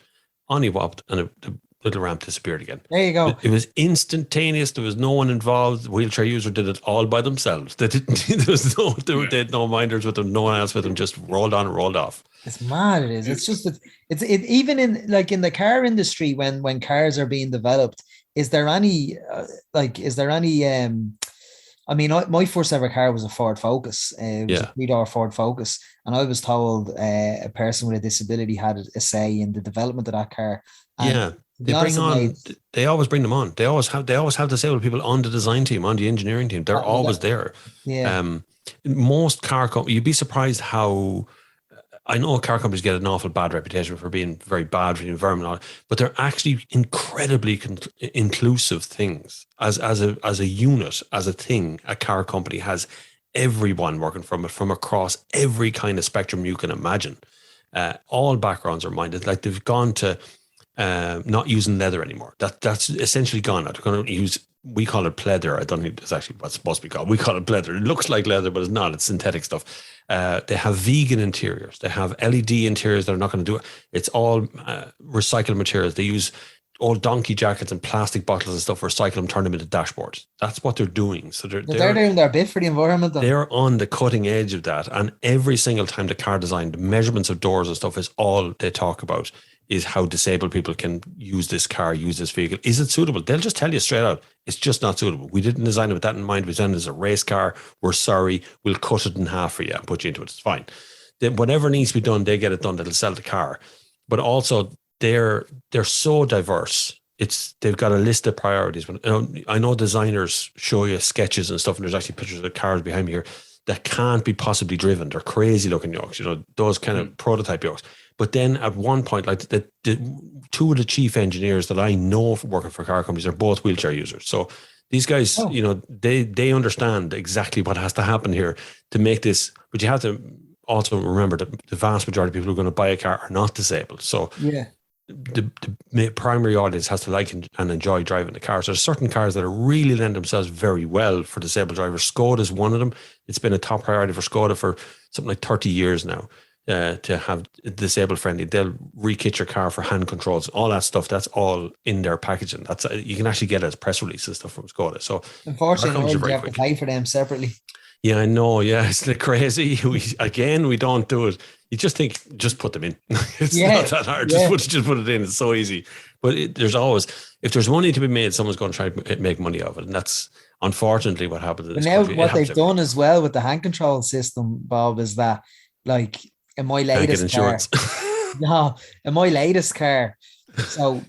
on he whopped, and the little ramp disappeared again. There you go. It was instantaneous. There was no one involved. The wheelchair user did it all by themselves. They had no minders with them, no one else with them, just rolled on and rolled off. It's mad. It is. It's just it's even in the car industry when cars are being developed. Is there any I mean, my first ever car was a Ford Focus. It was a 3-door Ford Focus. And I was told a person with a disability had a say in the development of that car. And they always bring them on. They always have disabled people on the design team, on the engineering team. They're always there. Yeah. Most car companies, you'd be surprised how, I know car companies get an awful bad reputation for being very bad for the environment, but they're actually incredibly inclusive things. As a unit, as a thing, a car company has everyone working from across every kind of spectrum you can imagine. All backgrounds are minded. Like they've gone to not using leather anymore. That's essentially gone now. They're going to use, we call it pleather. I don't think it's actually what's supposed to be called. We call it pleather. It looks like leather, but it's not. It's synthetic stuff. They have vegan interiors. They have LED interiors that are not going to do it. It's all recycled materials. They use old donkey jackets and plastic bottles and stuff, recycle them, turn them into dashboards. That's what they're doing. So they're doing their bit for the environment. They're on the cutting edge of that. And every single time the car design, the measurements of doors and stuff is all they talk about, is how disabled people can use this car, use this vehicle. Is it suitable? They'll just tell you straight out, it's just not suitable. We didn't design it with that in mind. We designed it as a race car. We're sorry. We'll cut it in half for you and put you into it. It's fine. Then whatever needs to be done, they get it done. They'll sell the car. But also they're so diverse. They've got a list of priorities. I know designers show you sketches and stuff, and there's actually pictures of the cars behind me here. that can't be possibly driven. They're crazy looking yokes, those kind of prototype yokes. But then at one point, like the two of the chief engineers that I know working for car companies are both wheelchair users. So these guys, they understand exactly what has to happen here to make this. But you have to also remember that the vast majority of people who are going to buy a car are not disabled. So the primary audience has to like and enjoy driving the car. So there's certain cars that are really lend themselves very well for disabled drivers. Skoda is one of them. It's been a top priority for Skoda for something like 30 years now. To have disabled friendly, they'll re-kit your car for hand controls, all that stuff. That's all in their packaging. That's you can actually get it as press release and stuff from Skoda. So unfortunately, you have to pay for them separately. Yeah, I know. Yeah, isn't it crazy? We don't do it. You just think, just put them in. It's not that hard. Just put it in. It's so easy. But there's always, if there's money to be made, someone's going to try to make money of it, and that's unfortunately what happens. But now, what they've done as well with the hand control system, Bob, is that like. In my latest car, so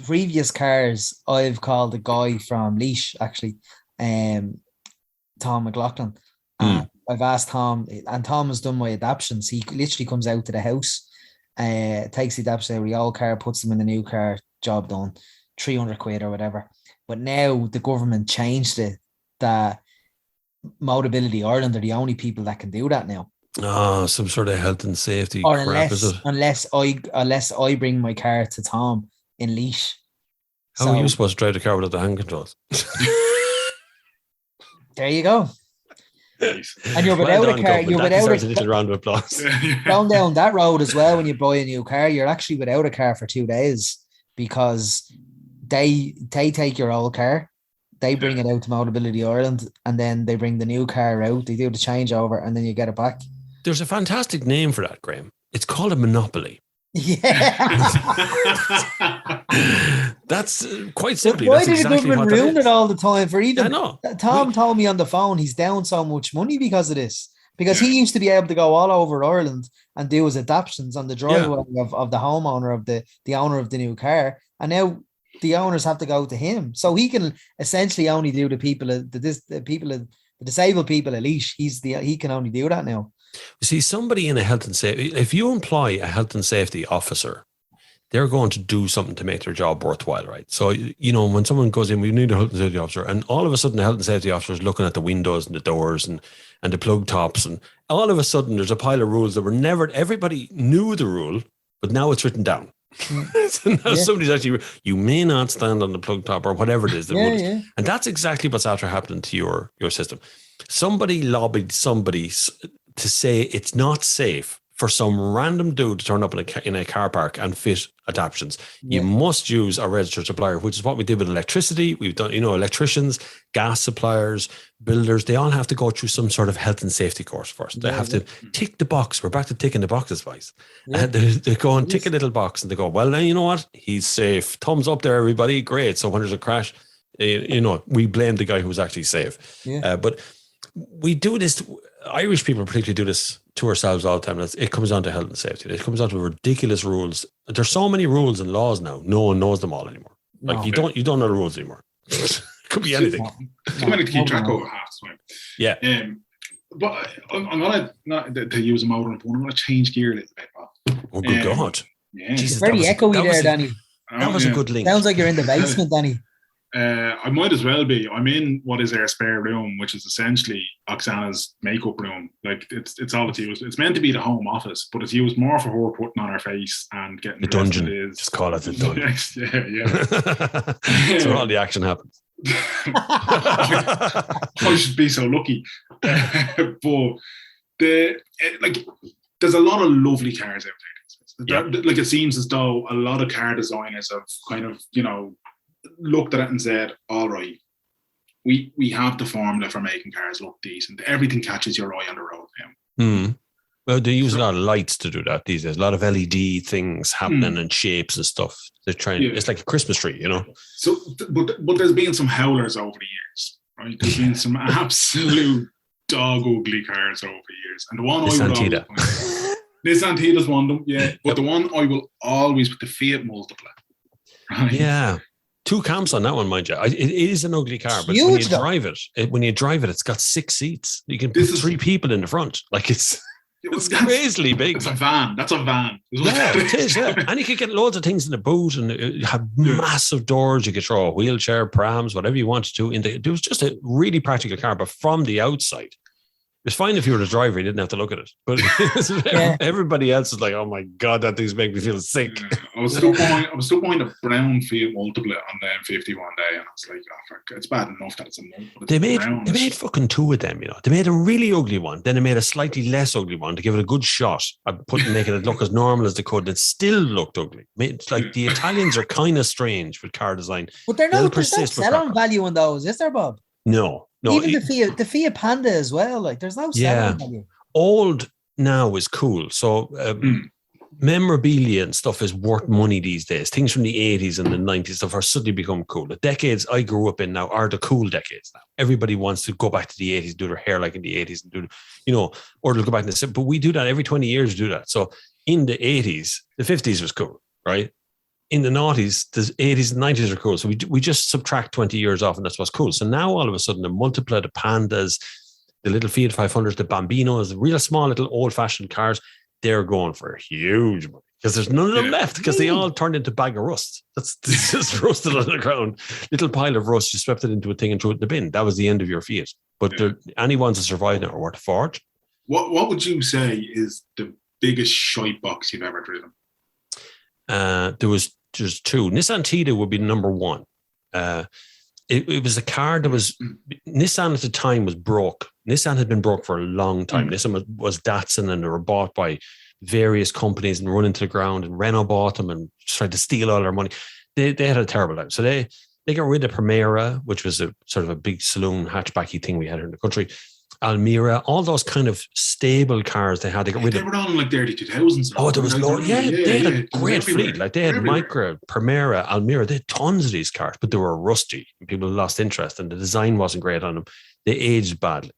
previous cars, I've called a guy from Laois, actually, Tom McLaughlin. I've asked Tom, and Tom has done my adaptions. He literally comes out to the house, takes the adaptions out of the old car, puts them in the new car, job done, 300 quid or whatever. But now the government changed it that Motability Ireland are the only people that can do that now. Oh, some sort of health and safety or crap, unless I bring my car to Tom in Laois. How are you supposed to drive the car without the hand controls? There you go. And you're without a car. You're without a little round of applause. Going down that road as well. When you buy a new car, you're actually without a car for 2 days because they take your old car. They bring it out to Motability Ireland, and then they bring the new car out. They do the changeover, and then you get it back. There's a fantastic name for that, Graham. It's called a monopoly. Yeah. That's quite simply. Why did the government ruin it all the time? For even Tom told me on the phone he's down so much money because of this. Because he used to be able to go all over Ireland and do his adaptions on the driveway of the homeowner of the owner of the new car, and now the owners have to go to him, so he can essentially only do the disabled people at least. He can only do that now. See, somebody in a health and safety, if you employ a health and safety officer, they're going to do something to make their job worthwhile, right? So, when someone goes in, we need a health and safety officer, and all of a sudden the health and safety officer is looking at the windows and the doors and the plug tops, and all of a sudden there's a pile of rules that were never, everybody knew the rule, but now it's written down. So now somebody's actually, you may not stand on the plug top or whatever it is. And that's exactly what's after happening to your system. Somebody lobbied somebody to say it's not safe for some random dude to turn up in a car park and fit adaptions. You must use a registered supplier, which is what we did with electricity. We've done, electricians, gas suppliers, builders, they all have to go through some sort of health and safety course first. They have to tick the box. We're back to ticking the boxes, guys. And they go and tick a little box and they go, well, now you know what? He's safe. Thumbs up there, everybody. Great. So when there's a crash, we blame the guy who was actually safe. But we do this, Irish people particularly do this to ourselves all the time. It comes down to health and safety. It comes down to ridiculous rules. There's so many rules and laws now. No one knows them all anymore. Like you don't know the rules anymore. It could be anything. Too many to keep track of half the time. Yeah. But I'm gonna not to use a modern phone. I'm gonna change gear a little bit. Bob. Oh, good God! Yeah, Jesus, very echoey there, Danny. That was a good link. Sounds like you're in the basement, Danny. I might as well be. I'm in what is our spare room, which is essentially Oksana's makeup room. Like it's all it's used. It's meant to be the home office, but it's used more for her putting on her face and getting the dungeon. Just call it the dungeon. That's where all the action happens. I should be so lucky. But there's a lot of lovely cars out there. Like it seems as though a lot of car designers have kind of looked at it and said, all right, we have the formula for making cars look decent. Everything catches your eye on the road now. Well, they use a lot of lights to do that these days. A lot of LED things happening and shapes and stuff. They're trying. It's like a Christmas tree, So, but there's been some howlers over the years, right? There's been some absolute dog ugly cars over the years, and the one Nissan Tida's one of them, but the one I will always put the Fiat Multipla. Right? Yeah. 2 camps on that one, mind you. It is an ugly car, but when you drive it, it's got 6 seats. You can put 3 people in the front. Like it's crazily big. It's a van. That's a van. Yeah, it is. Yeah, and you could get loads of things in the boot, and you have massive doors. You could throw a wheelchair, prams, whatever you wanted to. It was just a really practical car, but from the outside. It's fine if you were the driver, you didn't have to look at it. But everybody else is like, oh my God, that thing's making me feel sick. I was still buying a brown Fiat Multipla on the M50 one day, and I was like, oh, fuck, it's bad enough that it's a Multipla. They made fucking 2 of them, you know. They made a really ugly one, then they made a slightly less ugly one to give it a good shot at making it look as normal as they could. It still looked ugly. It's like the Italians are kind of strange with car design. But there's no sell-on value on those, is there, Bob? No. Even the Fiat Panda as well. Like, there's no selling value. Old now is cool. So memorabilia and stuff is worth money these days. Things from the 80s and the 90s stuff are suddenly become cool. The decades I grew up in now are the cool decades now. Everybody wants to go back to the 80s, do their hair like in the 80s, and do, you know, or they'll go back to the, but we do that every 20 years, we do that. So in the 80s, the 50s was cool, right? In the noughties, the 80s and 90s are cool. So we just subtract 20 years off, and that's what's cool. So now all of a sudden, the Multipla, the Pandas, the little Fiat 500s, the Bambinos, the real small little old-fashioned cars, they're going for huge money because there's none of them left because they all turned into a bag of rust. That's just rusted on the ground. Little pile of rust, you swept it into a thing and threw it in the bin. That was the end of your Fiat. But any ones that survived now are worth a fortune. What would you say is the biggest shite box you've ever driven? There's 2. Nissan Tida would be number 1. It was a car that was Nissan at the time was broke. Nissan had been broke for a long time. Nissan was Datsun, and they were bought by various companies and run into the ground. And Renault bought them and tried to steal all their money. They had a terrible time. So they got rid of Primera, which was a sort of a big saloon hatchbacky thing we had here in the country. Almira, all those kind of stable cars they had. They got rid of. They were on like the early 2000s. Oh, there was loads. They had a great fleet. Like they had Micra, Primera, Almira. They had tons of these cars, but they were rusty. People lost interest, and the design wasn't great on them. They aged badly.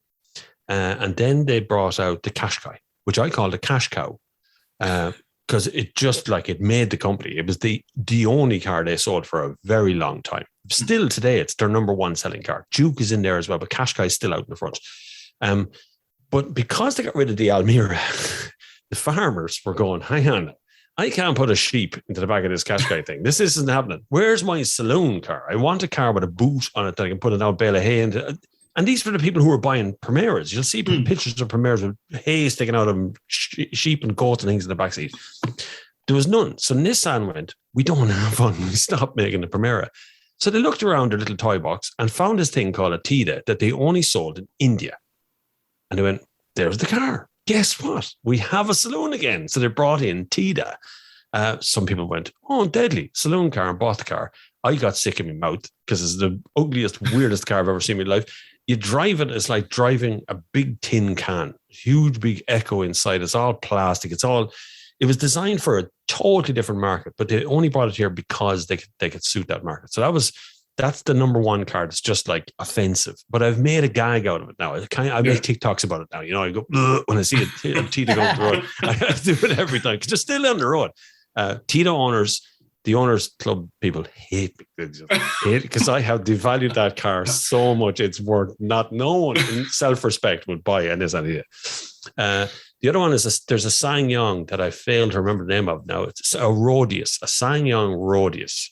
And then they brought out the Qashqai, which I call the cash cow, because it just like it made the company. It was the only car they sold for a very long time. Still today, it's their number 1 selling car. Juke is in there as well, but Qashqai is still out in the front. But because they got rid of the Almira, the farmers were going, hang on, I can't put a sheep into the back of this Qashqai thing. This isn't happening. Where's my saloon car? I want a car with a boot on it that I can put an old bale of hay into. And these were the people who were buying Primeras. You'll see pictures of Primeras with hay sticking out of them, sheep and goats and things in the backseat. There was none. So Nissan went, we don't want to have fun. We stopped making the Primera. So they looked around their little toy box and found this thing called a Tida that they only sold in India. And they went, there's the car. Guess what? We have a saloon again. So they brought in Tida. Some people went, oh, deadly, saloon car, and bought the car. I got sick in my mouth because it's the ugliest, weirdest car I've ever seen in my life. You drive it, it's like driving a big tin can, huge, big echo inside. It's all plastic. It was designed for a totally different market, but they only brought it here because they could suit that market. So that's the number 1 car that's just like offensive. But I've made a gag out of it now. I make TikToks about it now. You know, I go when I see it, Tita go up the road. I do it every time because it's still on the road. Tita owners, the owners club people hate me. They just hate it because I have devalued that car so much. It's worth not. No one in self-respect would buy it. This idea. The other one is there's a SsangYong that I failed to remember the name of now. It's a Rodius, a SsangYong Rodius.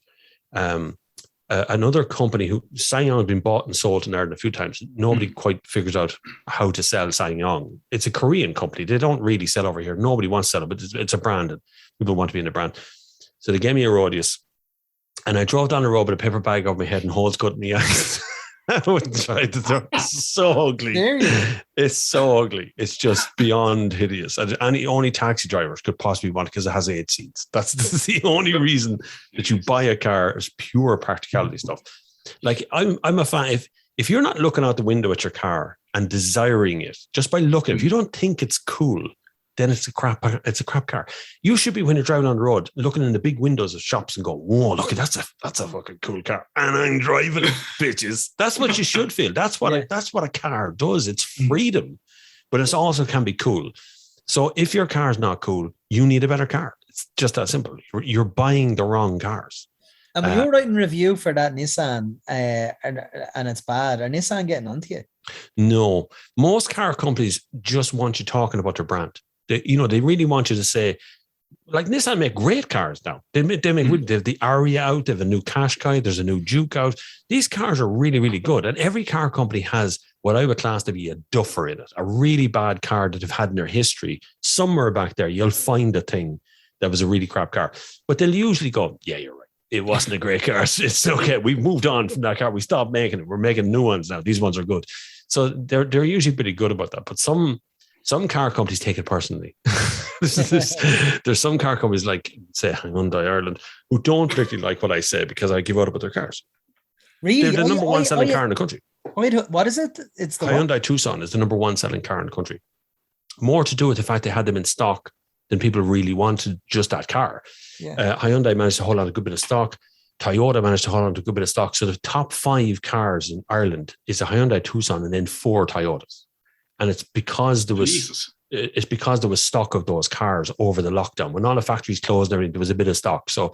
Another company who SsangYong has been bought and sold in Ireland a few times. Nobody quite figures out how to sell SsangYong. It's a Korean company. They don't really sell over here. Nobody wants to sell it, but it's a brand and people want to be in the brand. So they gave me a Rodius, and I drove down the road with a paper bag over my head and holes cut in the eyes. I wouldn't try to do it. It's so ugly. It's so ugly. It's just beyond hideous. And only taxi drivers could possibly want it because it has 8 seats. That's the only reason that you buy a car is pure practicality stuff. Like I'm a fan. If you're not looking out the window at your car and desiring it just by looking, if you don't think it's cool, then it's a crap car. You should be, when you're driving on the road, looking in the big windows of shops and go, whoa, look, that's a fucking cool car. And I'm driving it, bitches. That's what you should feel. That's what a car does. It's freedom, but it also can be cool. So if your car's not cool, you need a better car. It's just that simple. You're buying the wrong cars. And when you're writing review for that Nissan and it's bad, are Nissan getting onto you? No, most car companies just want you talking about their brand. They really want you to say, like Nissan make great cars now. They have the Aria out, they have a new Qashqai, there's a new Juke out. These cars are really, really good. And every car company has what I would class to be a duffer in it, a really bad car that they've had in their history. Somewhere back there, you'll find a thing that was a really crap car. But they'll usually go, yeah, you're right. It wasn't a great car. It's okay. We've moved on from that car. We stopped making it. We're making new ones now. These ones are good. So they're usually pretty good about that. But some car companies take it personally. There's some car companies like, say, Hyundai Ireland, who don't particularly like what I say because I give out about their cars. Really? They're the number one selling car in the country. Wait, what is it? It's the Hyundai Tucson is the number one selling car in the country. More to do with the fact they had them in stock than people really wanted just that car. Yeah. Hyundai managed to hold on a good bit of stock. Toyota managed to hold on to a good bit of stock. So the top 5 cars in Ireland is a Hyundai Tucson and then 4 Toyotas. And it's because there was stock of those cars over the lockdown. When all the factories closed and everything, there was a bit of stock. So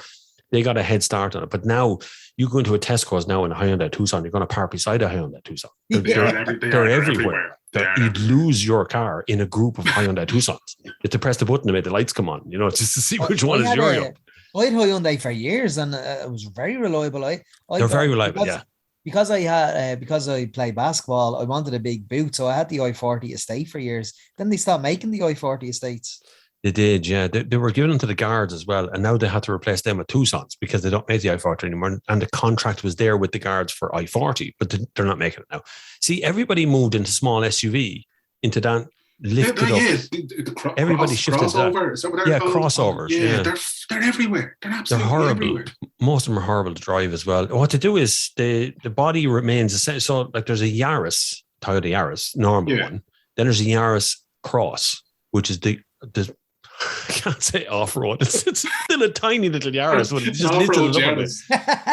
they got a head start on it. But now you go into a Tesco's now in a Hyundai Tucson, you're going to park beside a Hyundai Tucson. They're everywhere. You'd lose your car in a group of Hyundai Tucsons. You have to press the button to make the lights come on, just to see which one is yours. I had Hyundai for years and it was very reliable. They're very reliable, yeah. Because I play basketball, I wanted a big boot, so I had the I-40 Estate for years. Then they stopped making the I-40 Estates. They did, yeah. They were giving them to the guards as well, and now they had to replace them with Tucsons because they don't make the I-40 anymore. And the contract was there with the guards for I-40, but they're not making it now. See, everybody moved into small SUV, into that lifted up. Everybody shifted to that. Crossovers. Yeah, they're everywhere. They're absolutely horrible. Everywhere. Most of them are horrible to drive as well. What to do is the body remains the same. So like there's a Yaris, Toyota Yaris, normal one. Then there's a Yaris Cross, which is the I can't say off-road. It's still a tiny little Yaris, but it's just little up.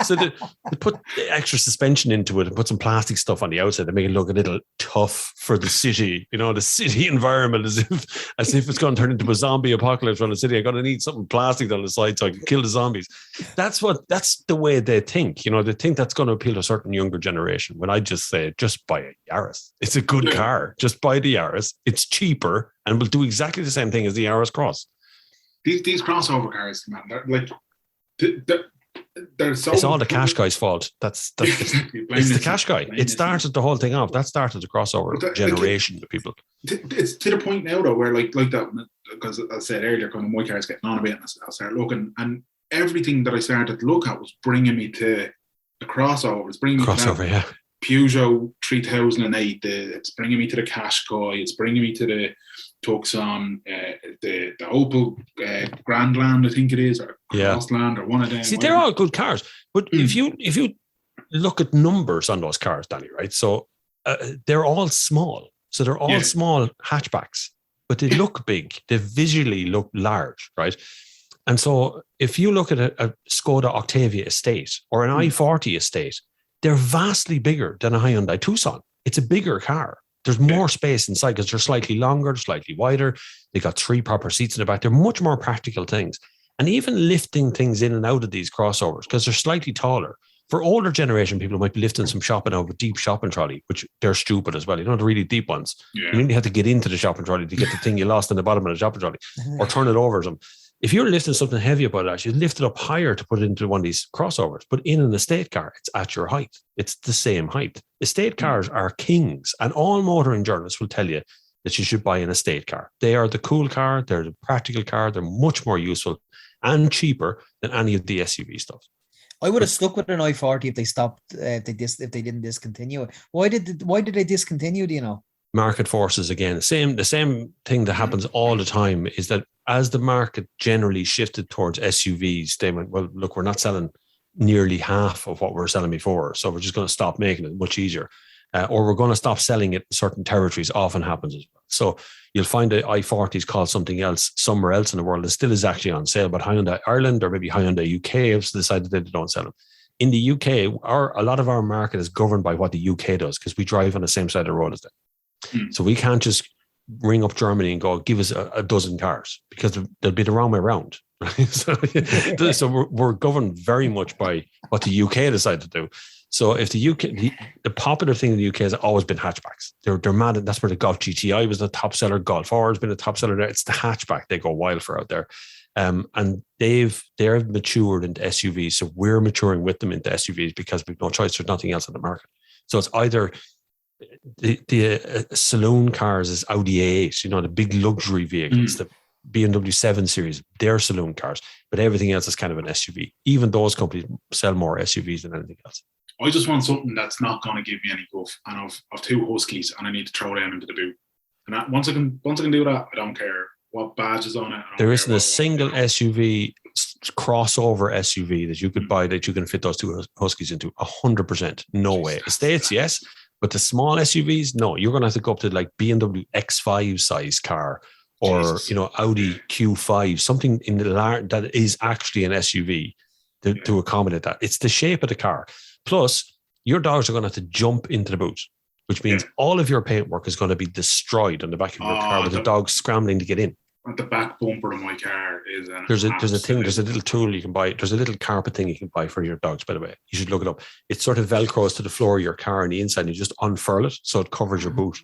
So they put the extra suspension into it and put some plastic stuff on the outside to make it look a little tough for the city. The city environment, as if it's going to turn into a zombie apocalypse on the city. I got to need something plastic on the side so I can kill the zombies. That's the way they think. They think that's going to appeal to a certain younger generation. When I just say, just buy a Yaris. It's a good car. Just buy the Yaris. It's cheaper and will do exactly the same thing as the Yaris Cross. These crossover cars, man, they're so. It's all the Qashqai's fault. It's the Qashqai. It started the whole thing off. That started the crossover generation of people. It's to the point now though, where like that, because I said earlier, kind of my car's getting on a bit, and I started looking, and everything that I started to look at was bringing me to the crossover. It's bringing me to that Peugeot 3008. It's bringing me to the Qashqai. It's bringing me to the Tucson, the Opel Grandland, I think it is, or Crossland, or one of them. See, they're all good cars, but if you look at numbers on those cars, Danny, right? So they're all small. So they're all small hatchbacks, but they look big. They visually look large, right? And so if you look at a Skoda Octavia estate or an i40 estate, they're vastly bigger than a Hyundai Tucson. It's a bigger car. There's more space inside because they're slightly longer, slightly wider. They got 3 proper seats in the back. They're much more practical things. And even lifting things in and out of these crossovers, because they're slightly taller. For older generation people who might be lifting some shopping out of a deep shopping trolley, which they're stupid as well. The really deep ones. Yeah. You really have to get into the shopping trolley to get the thing you lost in the bottom of the shopping trolley or turn it over or something. If you're lifting something heavy about that, you lift it up higher to put it into one of these crossovers. But in an estate car, it's at your height. It's the same height. Estate cars are kings. And all motoring journalists will tell you that you should buy an estate car. They are the cool car. They're the practical car. They're much more useful and cheaper than any of the SUV stuff. I would have stuck with an I-40 if they stopped, if they didn't discontinue it. Why did they discontinue, do you know? Market forces again. The same thing that happens all the time is that as the market generally shifted towards SUVs, they went, well, look, we're not selling nearly half of what we were selling before, so we're just going to stop making it much easier. Or we're going to stop selling it in certain territories. Often happens as well. So you'll find the i40s called something else somewhere else in the world. It still is actually on sale, but Hyundai Ireland or maybe Hyundai UK have decided that they don't sell them. In the UK, a lot of our market is governed by what the UK does because we drive on the same side of the road as them. So we can't just ring up Germany and go, give us a dozen cars, because they'll be the wrong way around. Right? So we're governed very much by what the UK decided to do. So if the UK, the popular thing in the UK has always been hatchbacks. They're mad at, that's where the Golf GTI was the top seller. Golf R has been a top seller there. It's the hatchback they go wild for out there. And they've matured into SUVs. So we're maturing with them into SUVs because we've no choice. There's nothing else on the market. So it's either the saloon cars is Audi A8, the big luxury vehicles, the BMW 7 Series, they're saloon cars, but everything else is kind of an SUV. Even those companies sell more SUVs than anything else. I just want something that's not going to give me any guff. And I've 2 Huskies, and I need to throw them into the boot. And once I can do that, I don't care what badge is on it. There isn't a single SUV crossover SUV that you could buy that you can fit those 2 Huskies into. 100%, no way. Estates, yes, but the small SUVs, no. You're going to have to go up to like BMW X5 size car, or Audi Q5, something in the that is actually an SUV to accommodate that. It's the shape of the car. Plus, your dogs are going to have to jump into the boot, which means all of your paintwork is going to be destroyed on the back of your car with the dog scrambling to get in. At the back bumper of my car is there's a little tool you can buy. There's a little carpet thing you can buy for your dogs, by the way. You should look it up. It sort of velcros to the floor of your car on the inside, and you just unfurl it so it covers your boot.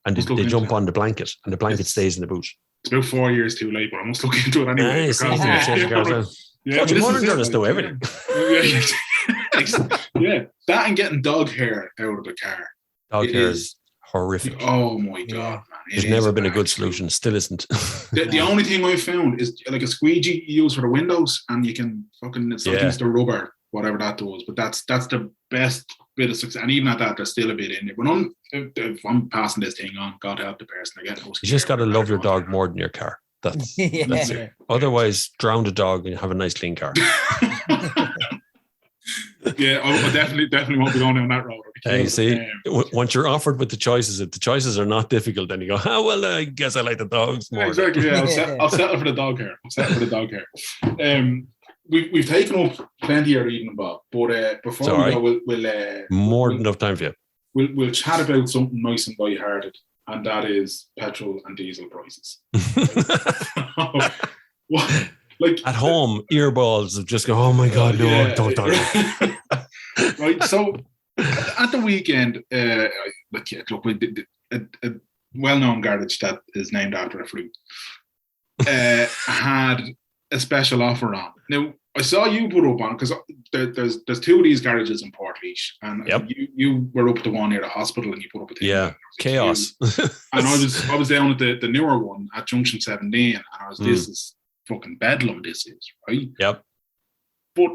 And they jump on the blanket, and the blanket stays in the boot. It's about 4 years too late, but I must look into it anyway. Modern journalists know everything. Yeah, that and getting dog hair out of the car. Dog hair is horrific. Oh my God, man. There's never been a good solution. Still isn't. The only thing I've found is like a squeegee you use for the windows, and you can it's the rubber, whatever that does. But that's the best bit of success. And even at that, there's still a bit in it. When if I'm passing this thing on, God help the person. You just got to love your dog more than your car. That's it. Otherwise, drown the dog and you have a nice clean car. Yeah, I definitely won't be going down that road. You see, once you're offered with the choices, if the choices are not difficult, then you go, well, I guess I like the dogs more. Exactly, yeah. I'll settle for the dog hair. We've taken up plenty of reading, Bob, but before we go, we'll more than enough time for you. We'll chat about something nice and light-hearted, and that is petrol and diesel prices. What? Like at home, earballs of just go, oh my God, no, don't talk. Right, so at the weekend, a well-known garage that is named after a fruit had a special offer on. Now, I saw you put up on, because there's 2 of these garages in Portlaoise, and you were up at the one near the hospital, and you put up a thing. Yeah, chaos. And I was down at the newer one at Junction 17, and I was this is fucking bedlam, this is, right? Yep. But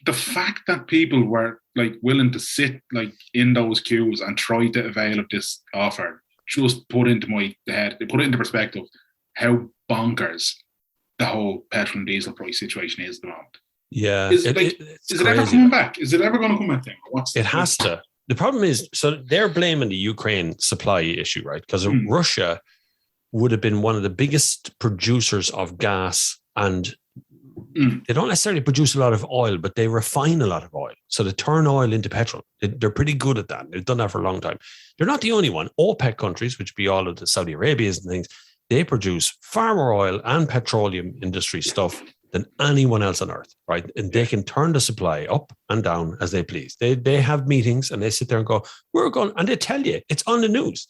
the fact that people were like willing to sit like in those queues and try to avail of this offer just put into my head, it put it into perspective how bonkers the whole petrol and diesel price situation is at the moment. Yeah. Is it ever coming back? Is it ever going to come back? It has to. The problem is, so they're blaming the Ukraine supply issue, right? Because Russia would have been one of the biggest producers of gas, and they don't necessarily produce a lot of oil, but they refine a lot of oil. So they turn oil into petrol. They're pretty good at that. They've done that for a long time. They're not the only one. OPEC countries, which be all of the Saudi Arabias and things, they produce far more oil and petroleum industry stuff than anyone else on earth, right? And they can turn the supply up and down as they please. They have meetings and they sit there and go, we're going, and they tell you, it's on the news.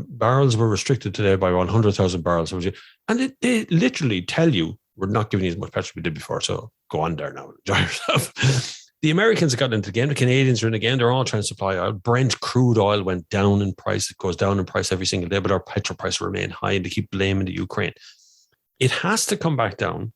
Barrels were restricted today by 100,000 barrels. And they literally tell you, we're not giving you as much petrol we did before, so go on there now, enjoy yourself. The Americans have gotten into the game. The Canadians are in the game. They're all trying to supply oil. Brent crude oil went down in price. It goes down in price every single day, but our petrol price remain high, and they keep blaming the Ukraine. It has to come back down,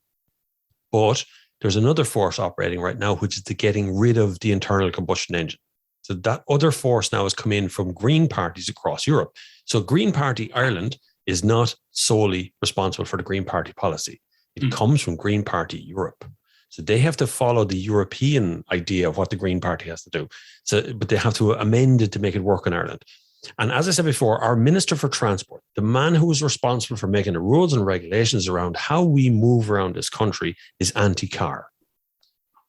but there's another force operating right now, which is the getting rid of the internal combustion engine. So that other force now has come in from Green parties across Europe. So Green Party Ireland is not solely responsible for the Green Party policy. It comes from Green Party Europe. So they have to follow the European idea of what the Green Party has to do. So, but they have to amend it to make it work in Ireland. And as I said before, our Minister for Transport, the man who is responsible for making the rules and regulations around how we move around this country, is anti-car.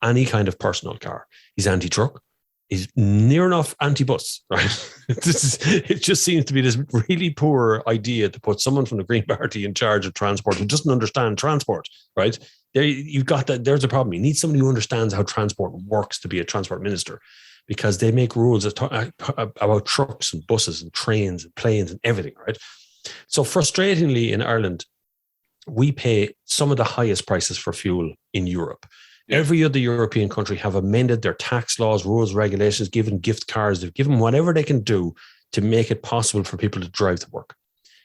Any kind of personal car. He's anti-truck. is near enough anti-bus, right? It just seems to be this really poor idea to put someone from the Green Party in charge of transport who doesn't understand transport, right? There, you've got that. There's a problem. You need somebody who understands how transport works to be a transport minister, because they make rules about trucks and buses and trains and planes and everything, right? So frustratingly, in Ireland, we pay some of the highest prices for fuel in Europe. Every other European country have amended their tax laws, rules, regulations, given gift cards, they've given whatever they can do to make it possible for people to drive to work.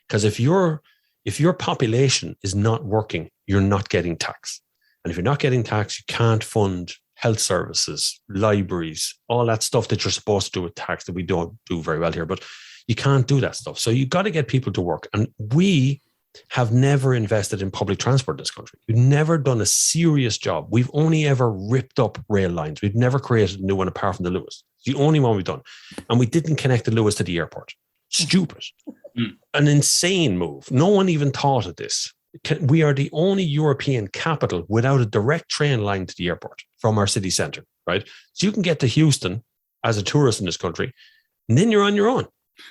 Because if your population is not working, you're not getting tax. And if you're not getting tax, you can't fund health services, libraries, all that stuff that you're supposed to do with tax that we don't do very well here. But you can't do that stuff. So you've got to get people to work. And we have never invested in public transport in this country. We've never done a serious job. We've only ever ripped up rail lines. We've never created a new one apart from the Lewis. It's the only one we've done. And we didn't connect the Lewis to the airport. Stupid. An insane move. No one even thought of this. We are the only European capital without a direct train line to the airport from our city centre, right? So you can get to Houston as a tourist in this country, and then you're on your own.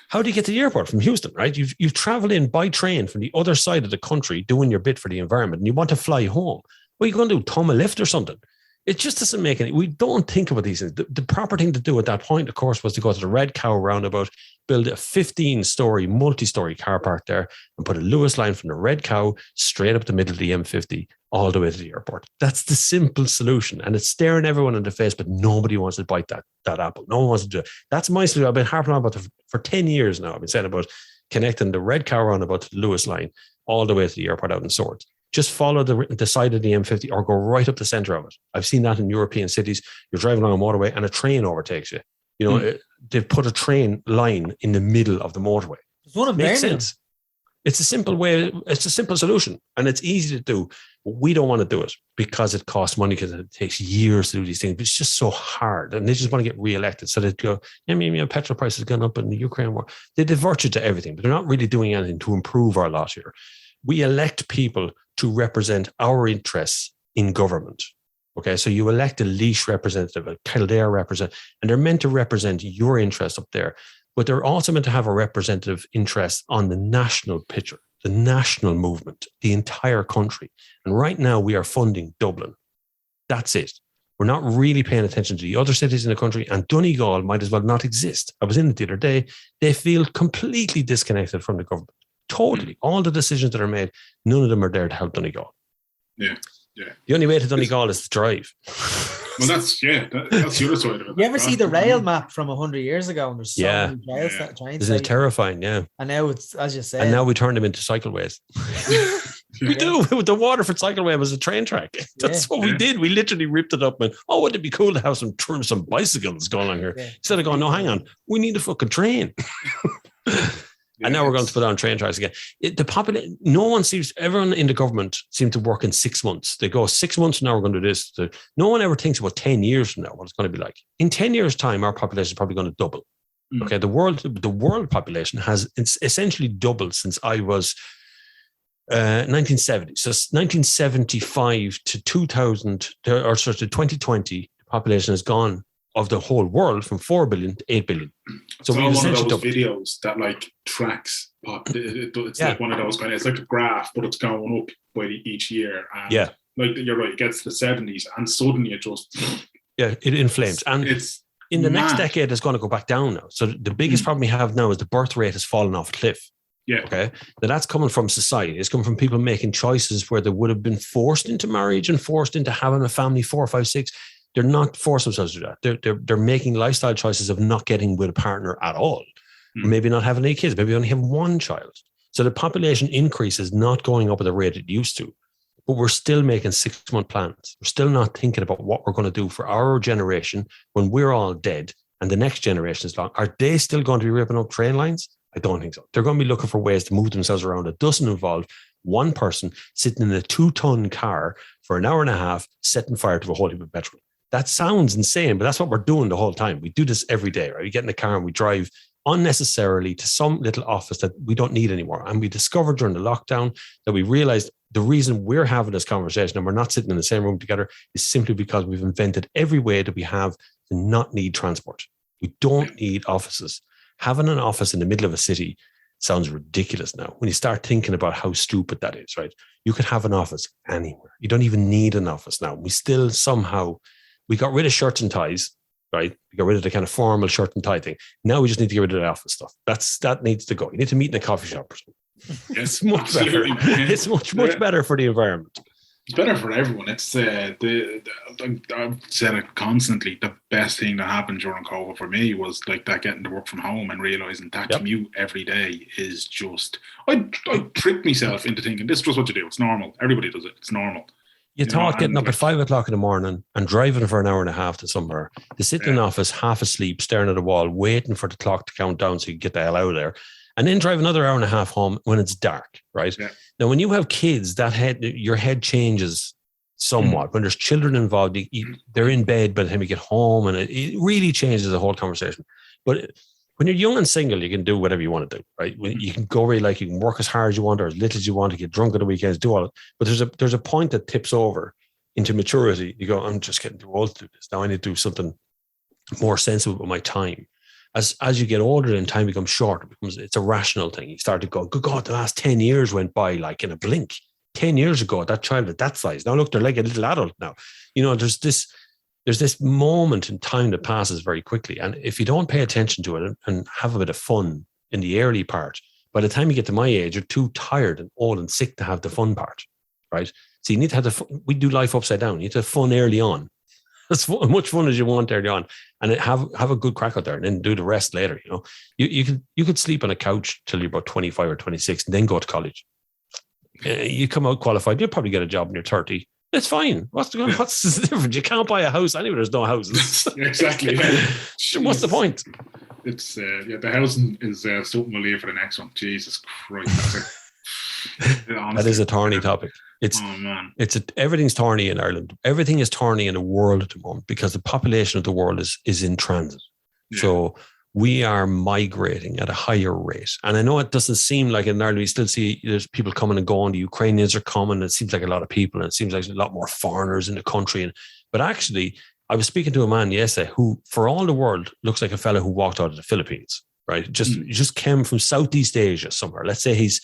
How do you get to the airport from Houston, right? You've traveled in by train from the other side of the country doing your bit for the environment, and you want to fly home. What are you going to do? Tom a lift or something? It just doesn't make any. We don't think about these things. The proper thing to do at that point, of course, was to go to the Red Cow roundabout, build a 15-story, multi-story car park there, and put a Lewis line from the Red Cow straight up the middle of the M50 all the way to the airport. That's the simple solution, and it's staring everyone in the face, but nobody wants to bite that apple. No one wants to do it. That's my solution. I've been harping on about it for 10 years now. I've been saying about connecting the Red Cow roundabout to the Lewis line all the way to the airport out in Swords. Just follow the side of the M50 or go right up the centre of it. I've seen that in European cities. You're driving along a motorway and a train overtakes you. You know, they've put a train line in the middle of the motorway. It's one of Makes sense. It's a simple way. It's a simple solution, and it's easy to do. But we don't want to do it because it costs money, because it takes years to do these things. But it's just so hard, and they just want to get re-elected. So they go, petrol prices have gone up in the Ukraine war. They divert you to everything, but they're not really doing anything to improve our lot here. We elect people to represent our interests in government. Okay, so you elect a Laois representative, a Kildare representative, and they're meant to represent your interests up there. But they're also meant to have a representative interest on the national picture, the national movement, the entire country. And right now we are funding Dublin. That's it. We're not really paying attention to the other cities in the country, and Donegal might as well not exist. I was in it the other day. They feel completely disconnected from the government. Totally. All the decisions that are made, none of them are there to help Donegal. Yeah. The only way to Donegal is to drive. Well, that's the other side of it. You ever see the rail map from 100 years ago? And there's so many trains. Isn't it terrifying? Yeah. And now it's, as you said. And now we turn them into cycleways. We do. The Waterford cycleway was a train track. That's what we did. We literally ripped it up and, wouldn't it be cool to have some bicycles going on here? Instead of going, no, hang on, we need a fucking train. And now we're going to put on train tracks again. Everyone in the government seems to work in 6 months. They go 6 months from now, we're going to do this. No one ever thinks about 10 years from now, what it's going to be like. In 10 years' time, our population is probably going to double. Okay, the world population has essentially doubled since I was 1970. So 1975 to 2000, or sorry, to 2020, the population has gone of the whole world from 4 billion to 8 billion. So we one of those videos that like tracks pop. It's like one of those kind of, it's like a graph, but it's going up by each year. And like you're right, it gets to the 70s and suddenly it just it inflames. And it's in the next decade, it's going to go back down now. So the biggest problem we have now is the birth rate has fallen off a cliff. Yeah. Okay. Now that's coming from society. It's coming from people making choices where they would have been forced into marriage and forced into having a family 4, 5, 6. They're not forcing themselves to do that. They're making lifestyle choices of not getting with a partner at all. Maybe not having any kids. Maybe only having one child. So the population increase is not going up at the rate it used to. But we're still making 6-month plans. We're still not thinking about what we're going to do for our generation when we're all dead and the next generation is long. Are they still going to be ripping up train lines? I don't think so. They're going to be looking for ways to move themselves around. It doesn't involve one person sitting in a 2-ton car for an hour and a half, setting fire to a whole heap of petrol. That sounds insane, but that's what we're doing the whole time. We do this every day, right? We get in the car and we drive unnecessarily to some little office that we don't need anymore. And we discovered during the lockdown that we realized the reason we're having this conversation and we're not sitting in the same room together is simply because we've invented every way that we have to not need transport. We don't need offices. Having an office in the middle of a city sounds ridiculous now. When you start thinking about how stupid that is, right? You could have an office anywhere. You don't even need an office now. We still somehow, we got rid of shirts and ties, right? We got rid of the kind of formal shirt and tie thing. Now we just need to get rid of the office stuff. That needs to go. You need to meet in a coffee shop or something. It's much better. It's much better for the environment. It's better for everyone. It's I've said it constantly. The best thing that happened during COVID for me was like that getting to work from home and realizing that commute every day is just. I tricked myself into thinking this is just what you do. It's normal. Everybody does it. It's normal. You thought getting up at 5 o'clock in the morning and driving for an hour and a half to somewhere, to sit in an office half asleep, staring at a wall, waiting for the clock to count down so you can get the hell out of there, and then drive another hour and a half home when it's dark, right? Yeah. Now, when you have kids, your head changes somewhat. When there's children involved, they're in bed by the time you get home, and it really changes the whole conversation. But when you're young and single, you can do whatever you want to do, right? You can go where you like, you can work as hard as you want or as little as you want, to get drunk on the weekends, do all it. But there's a point that tips over into maturity. You go, I'm just getting too old to do this. Now I need to do something more sensible with my time. As you get older and time becomes shorter, it's a rational thing. You start to go, good God, the last 10 years went by like in a blink. 10 years ago, that child at that size. Now look, they're like a little adult now. You know, there's this moment in time that passes very quickly. And if you don't pay attention to it and have a bit of fun in the early part, by the time you get to my age, you're too tired and old and sick to have the fun part, right? So you need to have the fun. We do life upside down. You need to have fun early on. As much fun as you want early on, and have a good crack out there, and then do the rest later. You know, you could sleep on a couch till you're about 25 or 26, and then go to college. You come out qualified, you'll probably get a job when you're 30. It's fine. What's the difference? You can't buy a house anyway. There's no houses. Exactly. What's the point? It's the housing is something we'll leave for the next one. Jesus Christ. That is a thorny topic. Everything's thorny in Ireland. Everything is thorny in the world at the moment because the population of the world is in transit. Yeah. So we are migrating at a higher rate. And I know it doesn't seem like in Ireland, we still see there's people coming and going. The Ukrainians are coming. It seems like a lot of people, and it seems like a lot more foreigners in the country. But actually, I was speaking to a man yesterday who, for all the world, looks like a fellow who walked out of the Philippines. Right, just came from Southeast Asia somewhere. Let's say his